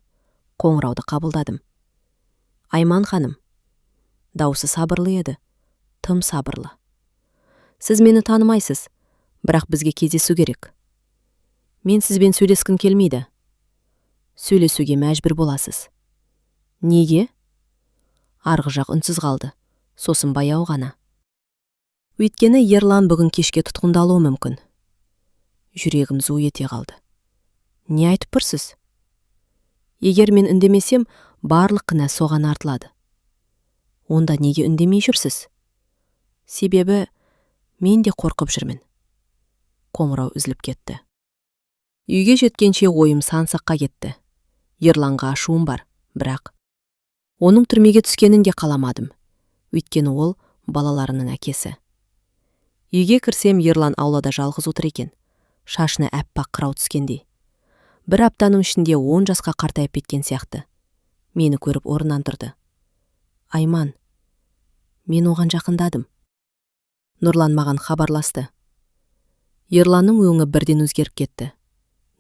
Қоңырауды қабылдадым. Айман ханым. Дауысы сабырлы еді. Тым сабырлы. Сіз мені танымайсыз, бірақ бізге кездесу керек. Мен сізбен сөйлескім келмейді. Сөйлесуге мәжбүр боласыз. Неге? Арғы жақ үнсіз қалды. Сосын баяу ғана. Өйткені Ерлан бүгін кешке тұтқындалуы мүмкін. Жүрегім зу ете қалды. Не айтып тұрсыз? Егер мен үндемесем, барлық кінә соған артылады. Онда неге үндемей жүрсіз? Себебі мен де қорқып жүрмін. Қоңырау үзіліп кетті. Үйге жеткенше ойым сан-саққа кетті. Ерланға ашуым бар, бірақ оның түрмеге түскенін де қаламадым. Өйткені ол балаларының әкесі. Үйге кірсем, Ерлан аулада жалғыз отыр екен. Шашына әппақ қырау түскендей. Бір аптаның ішінде 10 жасқа қартайып кеткен сияқты. Мені көріп орнынан тұрды. Айман, мен оған жақындадым. Нұрлан маған хабарласты. Ерланның өңі бірден өзгеріп кетті.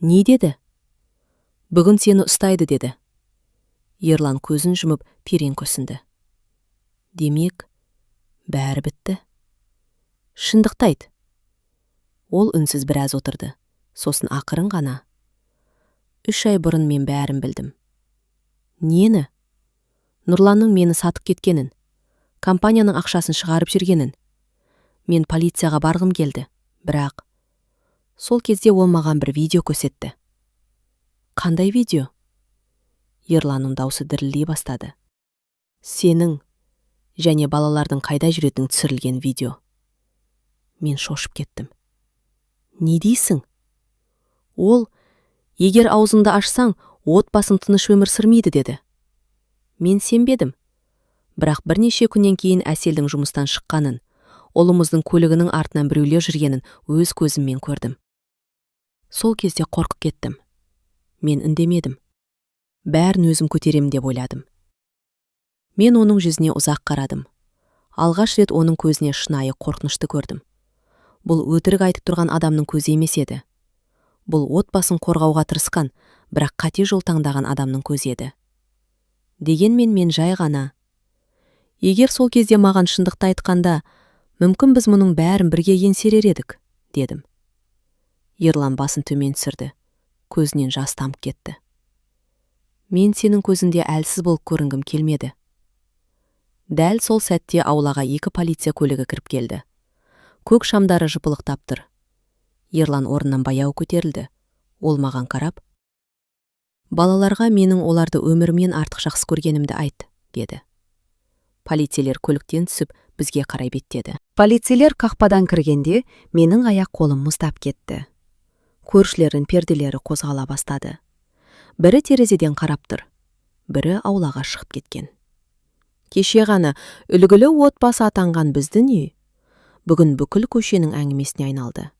Не деді? Бүгін сені ұстайды деді. Ерлан көзін жұмып перен күрсінді. Демек, бәрі бітті. Шындықты айт. Ол үнсіз біраз отырды. Сосын ақырын ғана. 3 ай бұрын мен бәрін білдім. Нені? Нұрланның мені сатып кеткенін, компанияның ақшасын шығарып жүргенін. Мен полицияға барғым келді, бірақ сол кезде ол маған бір видео көрсетті. Қандай видео? Ерланның даусы дірілдей бастады. Сенің және балалардың қайда жүретінің түсірілген видео. Мен шошып кеттім. Не дейсің? Ол, егер аузыңды ашсаң, отбасың тыныш өмір сүрмейді деді. Мен сенбедім. Бірақ бірнеше күннен кейін Әселдің жұмыстан шыққанын, ұлымыздың көлігінің артынан біреулер жүргенін өз көзіммен көрдім. Сол кезде қорқып кеттім. Мен үндемедім. Бәрін өзім көтерем деп ойладым. Мен оның жүзіне ұзақ қарадым. Алғаш рет оның көзіне шынайы қорқынышты көрдім. Бұл өтірік айтып тұрған адамның көзі емес еді. Бұл отбасын қорғауға тырысқан, бірақ қате жол таңдаған адамның көзі еді. Дегенмен мен жай ғана, егер сол кезде маған шындықты айтқанда, мүмкін біз мұның бәрін бірге еңсерер едік, дедім. Ерлан басын төмен түсірді. Көзінен жас тамып кетті. Мен сенің көзінде әлсіз болып көрінгім келмеді. Дәл сол сәтте аулаға 2 полиция көлігі кіріп келді. Көк шамдары жыпылықтап тұр. Ерлан орнынан баяу көтерілді. Ол маған қарап, балаларға менің оларды өмірімнен артық жақсы көргенімді айт, деді. Полицейлер көліктен түсіп, бізге қарай беттеді. Полицейлер қақпадан кіргенде, менің аяқ қолым мұздап кетті. Көршілердің перделері қозғала бастады. Бірі терезеден қарап тұр, бірі аулаға шығып кеткен. Кеше ғана үлгілі отбасы атанған біздің үй бүгін бүкіл көшенің әңгімесіне айналды.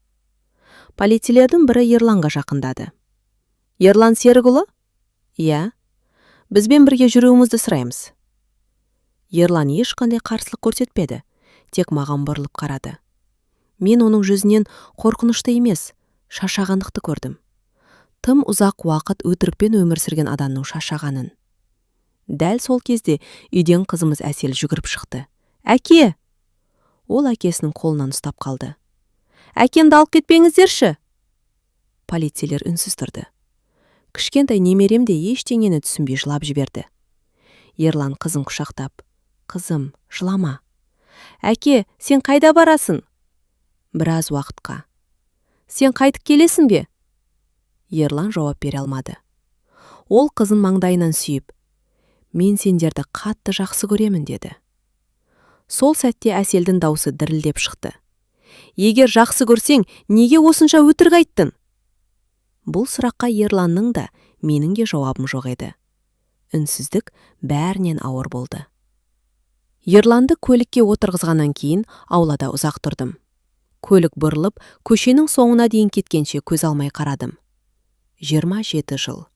Полицейлердің бірі Ерланға жақындады. Ерлан Серікұлы? Иә, бізбен бірге жүруіңізді сұраймыз. Ерлан ешқандай қарсылық көрсетпеді, тек маған бұрылып қарады. Мен оның жүзінен қорқынышты емес, шаршағандықты көрдім. Тым ұзақ уақыт өтірікпен өмір сүрген адамның шаршағанын. Дәл сол кезде үйден қызымыз Әсел жүгіріп шықты. Әке! Ол әкесінің қолынан ұстап қалды. Әкемді алып кетпеңіздерші! Полицейлер үнсіз тұрды. Кішкентай немерем де ештеңені түсінбей жылап жіберді. Ерлан қызын құшақтап, қызым, жылама. Әке, сен қайда барасың? Біраз уақытқа. Сен қайтып келесің бе? Ерлан жауап бере алмады. Ол қызын маңдайынан сүйіп, мен сендерді қатты жақсы көремін, деді. Сол сәтте Әселдің даусы дірілдеп шықты. Егер жақсы көрсең, неге осынша өтірік айттың? Бұл сұраққа Ерланның да, менің де жауабым жоқ еді. Үнсіздік бәрінен ауыр болды. Ерланды көлікке отырғызғаннан кейін аулада ұзақ тұрдым. Көлік бұрылып, көшенің соңына дейін кеткенше көз алмай қарадым. 27 жыл.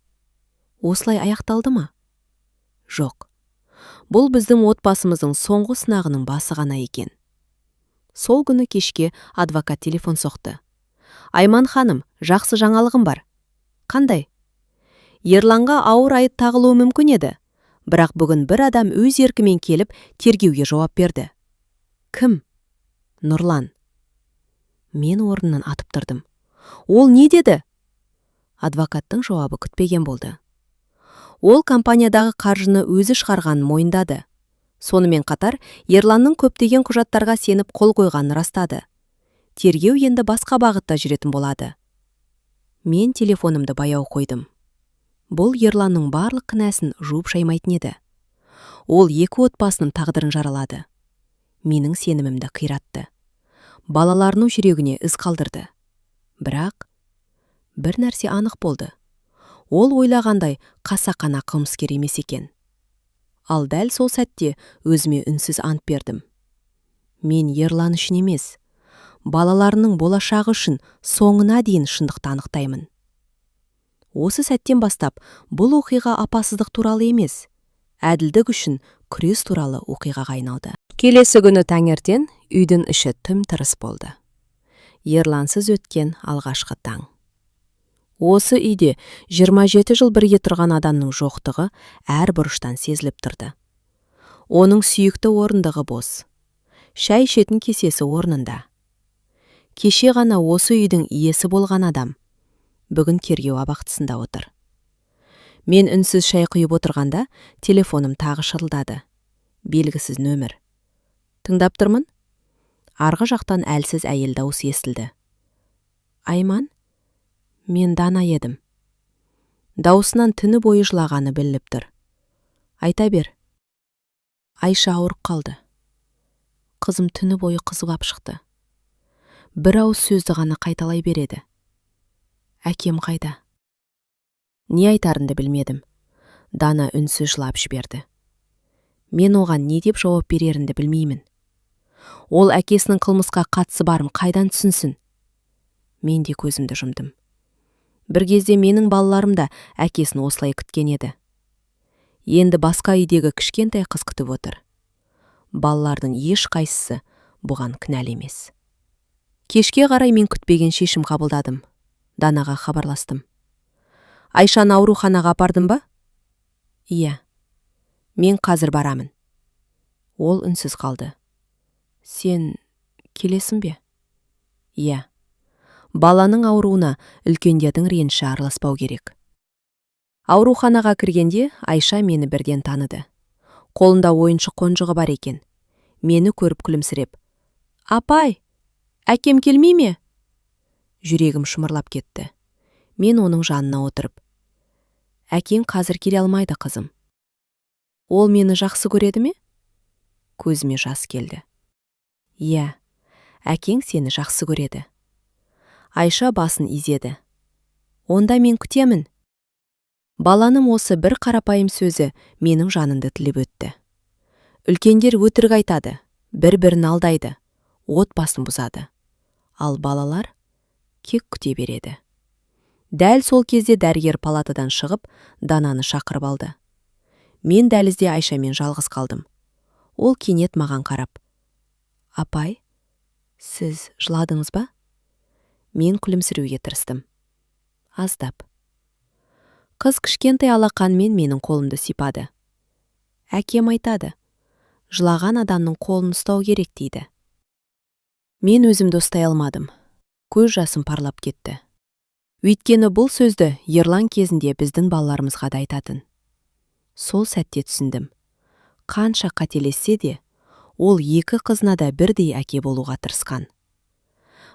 Осылай аяқталды ма? Жоқ. Бұл біздің отбасымыздың соңғы сынағының басы ғана екен. Сол күні кешке адвокат телефон соқты. Айман ханым, жақсы жаңалығым бар. Қандай? Ерланға ауыр айып тағылуы мүмкін еді. Бірақ бүгін бір адам өз еркімен келіп тергеуге жауап берді. Кім? Нұрлан. Мен орнынан атып тұрдым. Ол не деді? Адвокаттың жауабы күтпеген болды. Ол компаниядағы қаржыны өзі шығарғанын мойындады. Сонымен қатар, Ерланның көптеген құжаттарға сеніп қол қойғанын растады. Тергеу енді басқа бағытта жүретін болады. Мен телефонымды баяу қойдым. Бұл Ерланның барлық кінәсін жуып шаймайтын еді. Ол 2 отбасының тағдырын жаралады. Менің сенімімді қиратты. Балаларының жүрегіне із қалдырды. Бірақ бір нәрсе анық болды. Ол ойлағандай қасақана қылмыскер емес екен. Ал дәл сол сәтте өзіме үнсіз ант бердім. Мен Ерлан үшін емес, балаларының болашағы үшін соңына дейін шындықты анықтаймын. Осы сәттен бастап бұл оқиға апасыздық туралы емес, әділдік үшін күрес туралы оқиғаға айналды. Келесі күні таңертең үйдің іші тым-тырыс болды. Ерлансыз өткен алғашқы таң. Осы үйде 27 жыл бірге тұрған адамның жоқтығы әр бұрыштан сезіліп тұрды. Оның сүйікті орындығы бос. Шай ішетін кесесі орнында. Кеше ғана осы үйдің иесі болған адам бүгін тергеу абақтысында отыр. Мен үнсіз шай құйып отырғанда телефоным тағы шырылдады. Белгісіз нөмір. Тыңдап тұрмын. Арғы жақтан әлсіз әйел дауысы естілді. Айман? Мен Дана едім. Даусынан түні бойы жылағаны біліп тұр. Айта бер. Айша ауырып қалды. Қызым түні бойы қызып шықты. бір ауыз сөзді ғана қайталай береді. Әкем қайда? Не айтарымды білмедім. Дана үнсіз жылап жіберді. Мен оған не деп жауап берерімді білмеймін. Ол әкесінің қылмысқа қатысы барын қайдан түсінсін? Мен де көзімді жұмдым. Бір кезде менің балаларым да әкесін осылай күткен еді. Енді басқа үйдегі кішкентай қыз күтіп отыр. Балалардың еш қайсысы бұған кінәлі емес. Кешке қарай мен күтпеген шешім қабылдадым. Данаға хабарластым. Айшаны ауруханаға апардың ба? Иә. Мен қазір барамын. Ол үнсіз қалды. Сен келесің бе? Иә. Баланың ауруына үлкендердің реніші араласпау керек. Ауруханаға кіргенде Айша мені бірден таныды. Қолында ойыншық қонжығы бар екен. Мені көріп күлімсіреп: «Апай, әкем келмей ме?» Жүрегім шымырлап кетті. Мен оның жанына отырып: «Әкең қазір келе алмайды, қызым». Ол мені жақсы көреді ме? Көзіме жас келді. Иә, әкең сені жақсы көреді. Айша басын изеді. Онда мен күтемін. Баланың осы бір қарапайым сөзі менің жанымды тіліп өтті. Үлкендер өтірік айтады, бір-бірін алдайды, отбасын бұзады. Ал балалар кек күте береді. Дәл сол кезде дәрігер палатадан шығып, Дананы шақырып алды. Мен дәлізде Айшамен жалғыз қалдым. Ол кенет маған қарап: «Апай, сіз жыладыңыз ба?» Мен күлімсіреуге тырыстым. Аздап. Қыз кішкентай алақанмен менің қолымды сипады. Әкем айтады: «Жылаған адамның қолын ұстау керек» дейді. Мен өзімді ұстай алмадым. Көз жасым парлап кетті. Өйткені бұл сөзді Ерлан кезінде біздің балаларымызға да айтатын. Сол сәтте түсіндім. Қанша қателессе де, ол екі қызына да бірдей әке болуға тырысқан.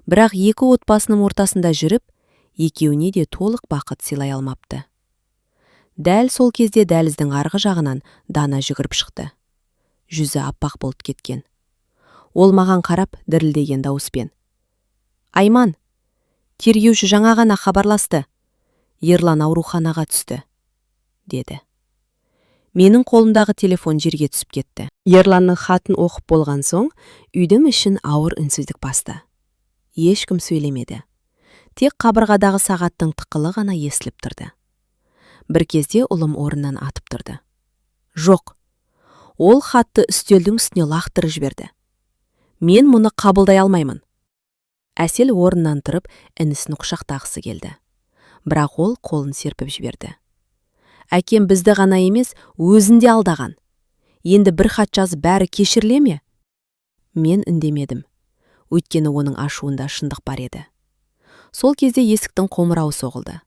Бірақ екі отбасының ортасында жүріп, екеуіне де толық бақыт сыйлай алмапты. Дәл сол кезде дәліздің арғы жағынан Дана жүгіріп шықты. Жүзі аппақ болып кеткен. Ол маған қарап дірілдеген дауыспен: «Айман, тергеуші жаңа ғана хабарласты. Ерлан ауруханаға түсті», деді. Менің қолымдағы телефон жерге түсіп кетті. Ерланның хатын оқып болған соң, үйдің ішін ауыр үнсіздік басты. Ешкім сөйлемеді. Тек қабырғадағы сағаттың тықылы ғана естіліп тұрды. Бір кезде ұлым орнынан атып тұрды. Жоқ. Ол хатты үстелдің үстіне лақтырып жіберді. Мен мұны қабылдай алмаймын. Әсел орнынан тұрып, інісін құшақтағысы келді. Бірақ ол қолын серпіп жіберді. Әкем бізді ғана емес, өзінде алдаған. Енді бір хат жазып бәрі кешіріле ме? Мен үндемедім. Өйткені оның ашуында шындық бар еді. Сол кезде есіктің қоңырауы соғылды.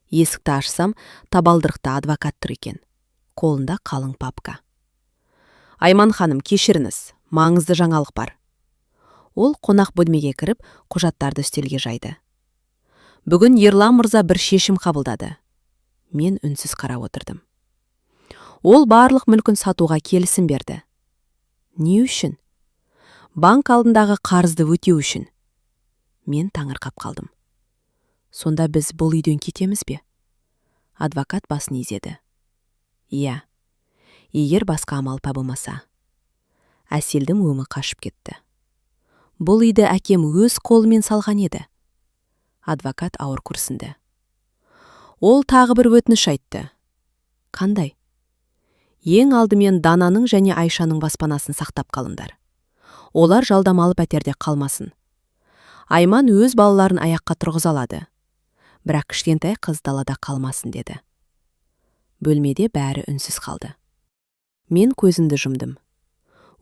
Есікті ашсам, табалдырықта адвокат тұр екен. Қолында қалың папка. «Айман ханым, кешіріңіз, маңызды жаңалық бар». Ол қонақ бөлмеге кіріп, құжаттарды үстелге жайды. «Бүгін Ерлан мырза бір шешім қабылдады». Мен үнсіз қарап отырдым. Ол барлық мүлкін сатуға келісім берді. Не үшін? Банк алдындағы қарызды өтеу үшін. Мен таңырқап қалдым. Сонда біз бұл үйден кетеміз бе? Адвокат басын изеді. Иә, егер басқа амал табылмаса. Әселдің өңі қашып кетті. Бұл үйді әкем өз қолымен салған еді. Адвокат ауыр күрсінді. Ол тағы бір өтініш айтты. Қандай? Ең алдымен Дананың және Айшаның баспанасын сақтап қалыңдар. Олар жалдамалы пәтерде қалмасын. Айман өз балаларын аяққа тұрғыза алады. Бірақ кішкентай қыз далада қалмасын деді. Бөлмеде бәрі үнсіз қалды. Мен көзімді жұмдым.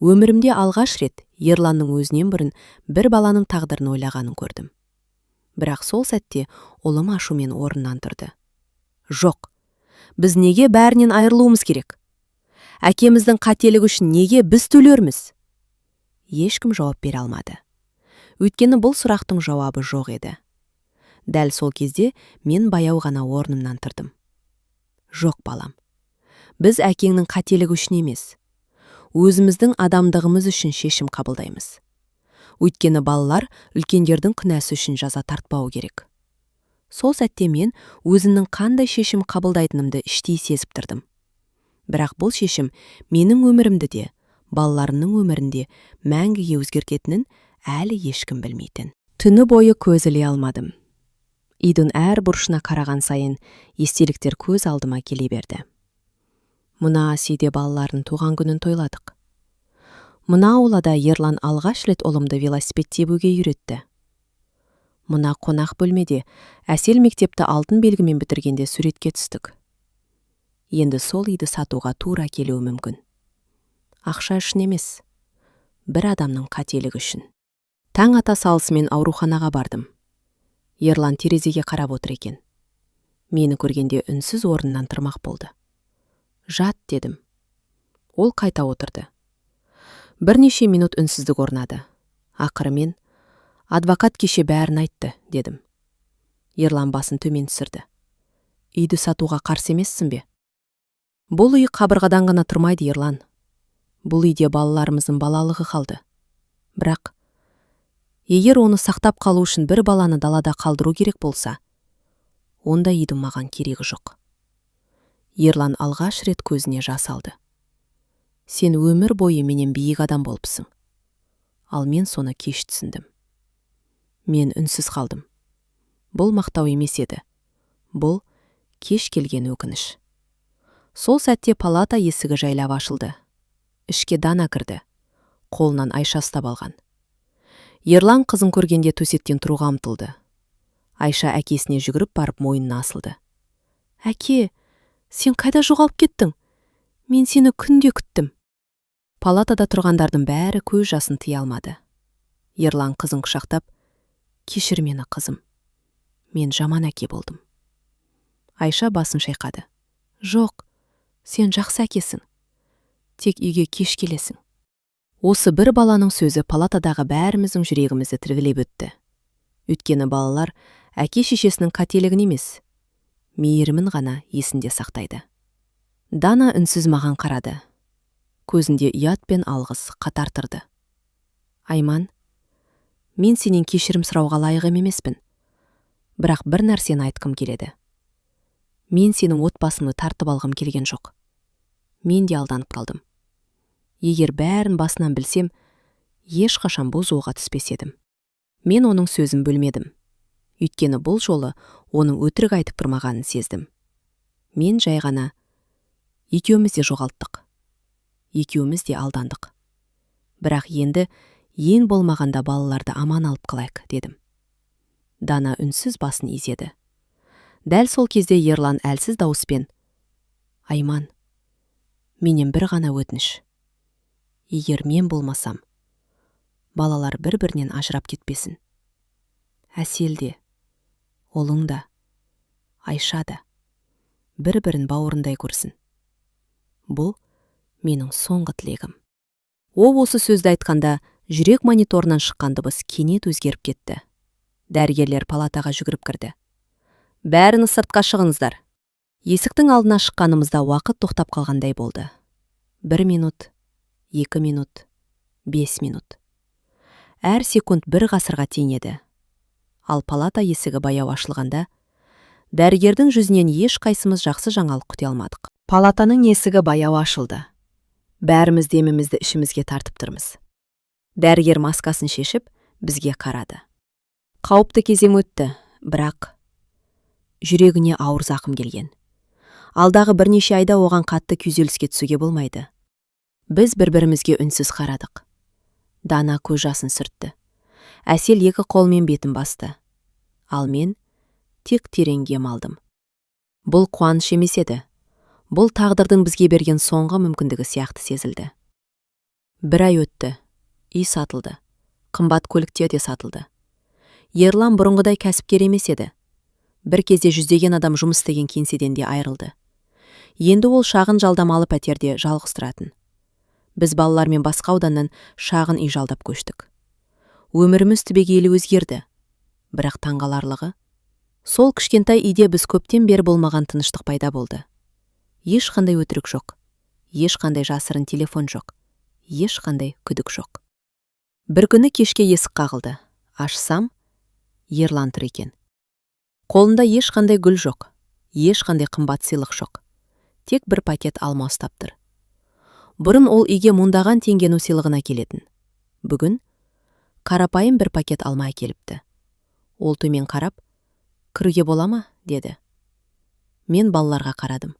Өмірімде алғаш рет Ерланның өзінен бұрын бір баланың тағдырын ойлағанын көрдім. Бірақ сол сәтте ұлым ашумен орнынан тұрды. Жоқ, біз неге бәрінен айырылуымыз керек? Әкеміздің қателігі үшін неге біз төлерміз? Ешкім жауап бере алмады. Өйткені бұл сұрақтың жауабы жоқ еді. Дәл сол кезде мен баяу ғана орнымнан тұрдым. Жоқ балам, біз әкеңнің қателігі үшін емес, өзіміздің адамдығымыз үшін шешім қабылдаймыз. Өйткені балалар үлкендердің күнәсі үшін жаза тартпауы керек. Сол сәтте мен өзімнің қандай шешім қабылдайтынымды іштей сезіп тұрдым. Бірақ бұл шешім менің өмірімді де, балаларымның өмірінде мәңгіге өзгертетінін әлі ешкім білмейтін. Түні бойы көз іле алмадым. Үйдің әр бұрышына қараған сайын естеліктер көз алдыма келе берді. Мына үйде балалардың туған күнін тойладық. Мына аулада Ерлан алғаш рет ұлымды велосипед тебуге үйретті. Мына қонақ бөлмеде әсел мектепті алтын белгімен бітіргенде суретке түстік. Енді сол үйді сатуға тура келуі мүмкін. Ақша үшін емес, бір адамның қателігі үшін. Таң ата салысымен ауруханаға бардым. Ерлан терезеге қарап отыр екен. Мені көргенде үнсіз орнынан тұрмақ болды. Жат дедім. Ол қайта отырды. Бірнеше минут үнсіздік орнады. Ақыры мен, адвокат кеше бәрін айтты, дедім. Ерлан басын төмен түсірді. Үйді сатуға қарсы емессің бе? Бұл үй қабырғадан ғана тұрмайды, Ерлан. Бұл үйде балаларымыздың балалығы қалды. Бірақ, егер оны сақтап қалу үшін бір баланы далада қалдыру керек болса, онда үйдің маған керегі жоқ. Ерлан алғаш рет көзіне жас алды. Сен өмір бойы менен биік адам болыпсың. Ал мен соны кеш түсіндім. Мен үнсіз қалдым. Бұл мақтау емес еді. Бұл кеш келген өкініш. Сол сәтте палата есігі жайлап ашылды. Ішке Дана кірді. Қолынан Айша ұстап алған. Ерлан қызын көргенде төсектен тұруға ұмтылды. Айша әкесіне жүгіріп барып мойнына асылды. Әке, сен қайда жоғалып кеттің? Мен сені күнде күттім. Палатада тұрғандардың бәрі көз жасын тыя алмады. Ерлан қызын құшақтап, кешір мені, қызым. Мен жаман әке болдым. Айша басын шайқады. Жоқ, сен жақсы әкесің. Тек үйге кеш келесің. Осы бір баланың сөзі палатадағы бәріміздің жүрегімізді тілгілеп өтті. Өйткені балалар әке шешесінің қателігін емес, мейірімін ғана есінде сақтайды. Дана үнсіз маған қарады. Көзінде ұят пен алғыс қатар тұрды. Айман, мен сенен кешірім сұрауға лайық емеспін. Бірақ бір нәрсені айтқым келеді. Мен сенің отбасыңды тартып алғым келген жоқ. Мен де алданып қалдым. Егер бәрін басынан білсем, ешқашан бұл жолға түспес едім. Мен оның сөзін бөлмедім. Өйткені бұл жолы оның өтірік айтып тұрмағанын сездім. Мен жай ғана екеуміз де жоғалттық. Екеуміз де алдандық. Бірақ енді ең болмағанда балаларды аман алып қалайық, дедім. Дана үнсіз басын изеді. Дәл сол кезде Ерлан әлсіз дауыспен: Айман, менен бір ғана өтініш. Егер мен болмасам, балалар бір-бірінен ажырап кетпесін. Әсел де, ұлың да, Айша да бір-бірін бауырындай көрсін. Бұл менің соңғы тілегім. Ол осы сөзді айтқанда, жүрек мониторынан шыққан дыбыс кенет өзгеріп кетті. Дәрігерлер палатаға жүгіріп кірді. Бәріңіз сыртқа шығыңыздар. Есіктің алдына шыққанымызда уақыт тоқтап қалғандай болды. 1 минут, 2 минут, 5 минут. Әр секунд бір ғасырға тең еді. Ал палата есігі баяу ашылғанда, дәрігердің жүзінен еш қайсымыз жақсы жаңалық күте алмадық. Палатаның есігі баяу ашылды. Бәріміз демімізді ішімізге тартып тұрмыз. Дәрігер маскасын шешіп, бізге қарады. Қауіпті кезең өтті, бірақ жүрегіне ауыр зақым келген. Алдағы бірнеше айда оған қатты күйзеліске түсуге болмайды. Біз бір-бірімізге үнсіз қарадық. Дана көз жасын сүртті. Әсел 2 қолмен бетін басты. Ал мен тек терең дем алдым. Бұл қуаныш емес еді. Бұл тағдырдың бізге берген соңғы мүмкіндігі сияқты сезілді. 1 ай өтті. Үй сатылды. Қымбат көліктер де сатылды. Ерлан бұрынғыдай кәсіпкер емес еді. Бір кезде жүздеген адам жұмыс істеген кеңседен де айырылды. Енді ол шағын жалдамалы пәтерде жалғыз тұратын. Біз балалармен басқа ауданнан шағын үй жалдап көштік. Өміріміз түбегейлі өзгерді. Бірақ таңғаларлығы, сол кішкентай үйде біз көптен бері болмаған тыныштық пайда болды. Ешқандай өтірік жоқ. Ешқандай жасырын телефон жоқ. Ешқандай күдік жоқ. Бір күні кешке есік қағылды. Ашсам, Ерлан тұр екен. Қолында ешқандай гүл жоқ, ешқандай қымбат сыйлық жоқ. Тек бір пакет алма ұстап тұр. Бұрын ол үйге мұндаған теңгенің сыйлығына келетін. Бүгін қарапайым бір пакет алма әкеліпті. Ол төмен қарап, «Кіруге бола ма?» деді. Мен балаларға қарадым.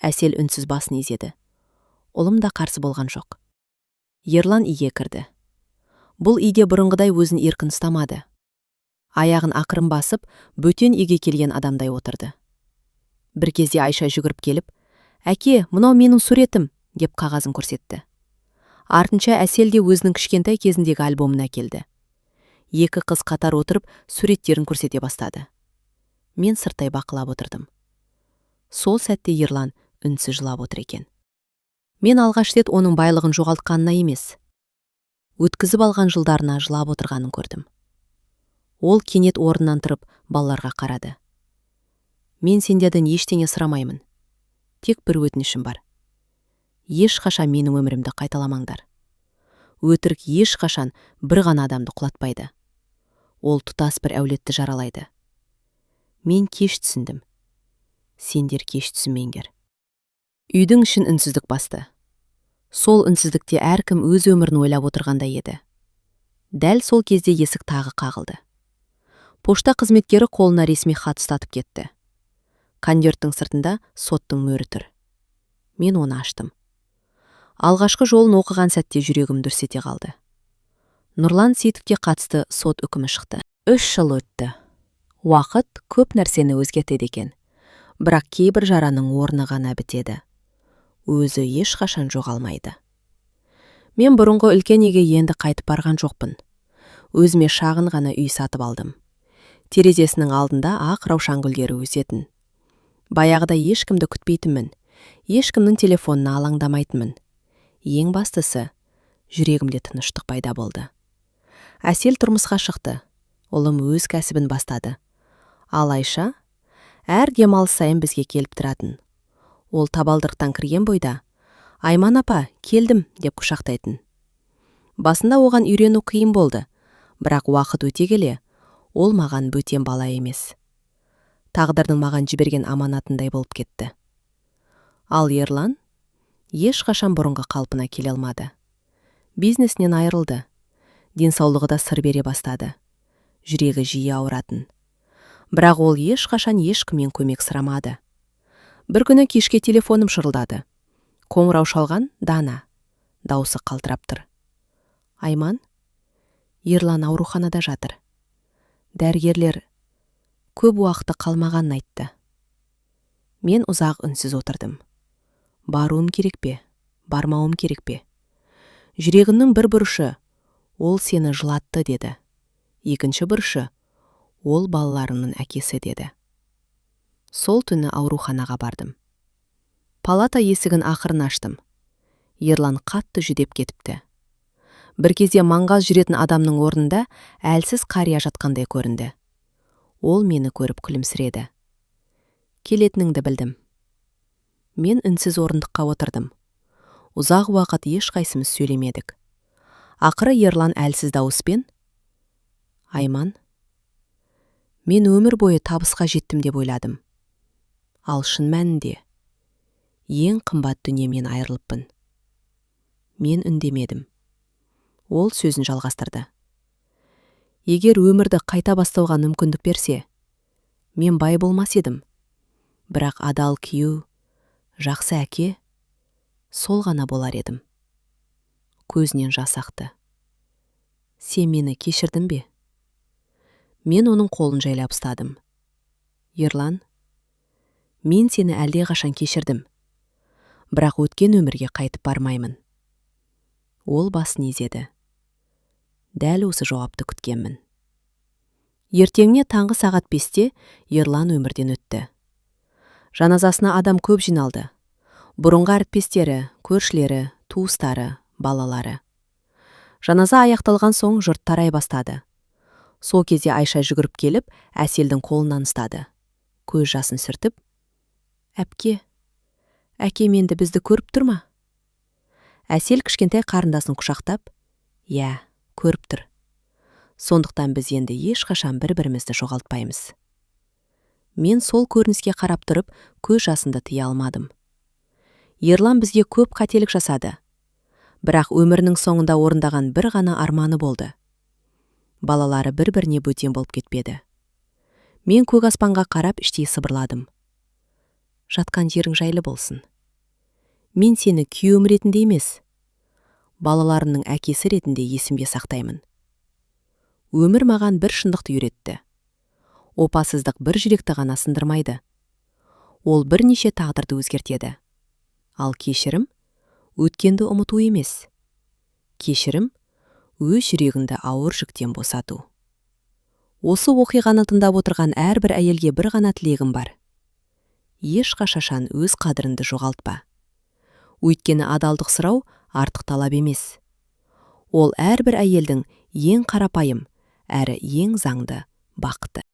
Әсел үнсіз басын изеді. Ұлым да қарсы болған жоқ. Ерлан үйге кірді. Бұл үйде бұрынғыдай өзін еркін ұстамады. Аяғын ақырын басып, бөтен үйге келген адамдай отырды. Бір кезде Айша жүгіріп келіп, «Әке, мынау менің суретім», деп қағазын көрсетті. Артынша Әсел де өзінің кішкентай кезіндегі альбомын әкелді. Екі қыз қатар отырып, суреттерін көрсете бастады. Мен сырттай бақылап отырдым. Сол сәтте Ерлан үнсіз жылап отыр екен. Мен алғаш рет оның байлығын жоғалтқанына емес, өткізіп алған жылдарына жылап отырғанын көрдім. Ол кенет орнынан тұрып балаларға қарады. «Мен сендерден ештеңе сұрамаймын. Тек бір өтінішім бар. Ешқашан менің өмірімді қайталамаңдар. Өтірік ешқашан бір ғана адамды құлатпайды. Ол тұтас бір әулетті жаралайды. Мен кеш түсіндім. Сендер кеш түсінмеңдер». Үйдің ішін үнсіздік басты. Сол үнсіздікте әркім өз өмірін ойлап отырғандай еді. Дәл сол кезде есік тағы қағылды. Пошта қызметкері қолына ресми хат ұстатып кетті. Конверттің сыртында соттың мөрі тұр. Мен оны аштым. Алғашқы жолын оқыған сәтте жүрегім дүрс ете қалды. Нұрлан Сейітовке қатысты сот үкімі шықты. 3 жыл өтті. Уақыт көп нәрсені өзгертеді екен. Бірақ кейбір жараның орны ғана бітеді. Өзі ешқашан жоғалмайды. Мен бұрынғы үлкен үйге енді қайтып барған жоқпын. Өзіме шағын ғана үй сатып алдым. Терезесінің алдында ақ раушан гүлдері өсетін. Баяғыда ешкімді күтпейтінмін. Ешкімнің телефонына алаңдамайтынмын. Ең бастысы, жүрегімде тыныштық пайда болды. Әсел тұрмысқа шықты. Ұлым өз кәсібін бастады. Ал Айша әр демалыс сайын бізге келіп тұратын. Ол табалдырықтан кірген бойда, «Айман апа, келдім» деп құшақтайтын. Басында оған үйрену қиын болды, бірақ уақыт өте келе, ол маған бөтен бала емес. Тағдырдың маған жіберген аманатындай болып кетті. Ал Ерлан ешқашан бұрынғы қалпына келе алмады. Бизнесінен айырылды. Денсаулығы да сыр бере бастады. Жүрегі жиі ауыратын. Бірақ ол ешқашан ешкіммен көмек сұрамады. Бір күні кешке телефоным шырылдады. Қоңырау шалған Дана. Даусы қалтырап тұр. «Айман, Ерлан ауруханада жатыр. Дәрігерлер көп уақыты қалмағанын айтты». Мен ұзақ үнсіз отырдым. Баруым керек пе, бармауым керек пе? Жүрегімнің бір бұрышы, ол сені жылатты деді. Екінші бұрышы, ол балаларының әкесі деді. Сол түні ауруханаға бардым. Палата есігін ақырын аштым. Ерлан қатты жүдеп кетіпті. Бір кезде маңғаз жүретін адамның орнында әлсіз қария жатқандай көрінді. Ол мені көріп күлімсіреді. Келетініңді білдім. Мен үнсіз орындыққа отырдым. Ұзақ уақыт ешқайсымыз сөйлемедік. Ақыры Ерлан әлсіз дауыспен, «Айман, мен өмір бойы табысқа жеттім деп ойладым. Ал шын мәнінде ең қымбат дүниемен айырылыппын». Мен үндемедім. Ол сөзін жалғастырды. «Егер өмірді қайта бастауға мүмкіндік берсе, мен бай болмас едім. Бірақ адал күйеу, жақсы әке, сол ғана болар едім». Көзінен жас ақты. «Сен мені кешірдің бе?» Мен оның қолын жайлап ұстадым. «Ерлан, мен сені әлдеқашан кешірдім. Бірақ өткен өмірге қайтып бармаймын». Ол басын изеді. Дәл осы жауапты күткенмін. Ертеңіне таңғы сағат 5-те Ерлан өмірден өтті. Жаназасына адам көп жиналды. Бұрынғы әріптестері, көршілері, туыстары, балалары. Жаназа аяқталған соң жұрт тарай бастады. Сол кезде Айша жүгіріп келіп, Әселдің қолынан ұстады. Көз жасын сүртіп, «Әпке, әкем енді бізді көріп тұр ма?» Әсел кішкентай қарындасын құшақтап, «Иә, көріп тұр. Сондықтан біз енді ешқашан бір-бірімізді жоғалтпаймыз. Мен сол көрініске қарап тұрып, көз жасымды тыя алмадым. Ерлан бізге көп қателік жасады. Бірақ өмірінің соңында орындаған бір ғана арманы болды. Балалары бір-біріне бөтен болып кетпеді. Мен көк аспанға қарап іштей сыбырладым. Жатқан жерің жайлы болсын. Мен сені күйеуім ретінде емес, балаларымның әкесі ретінде есімде сақтаймын. Өмір маған бір шындықты үйретті. Опасыздық бір жүректі ғана сындырмайды. Ол бірнеше тағдырды өзгертеді. Ал кешірім өткенді ұмыту емес. Кешірім өз жүрегіңді ауыр жүктен босату. Осы оқиғаны тыңдап отырған әрбір әйелге бір ғана тілегім бар. Ешқашан өз қадіріңді жоғалтпа. Өйткені адалдық сұрау артық талап емес. Ол әрбір әйелдің ең қарапайым әрі ең заңды бақыты.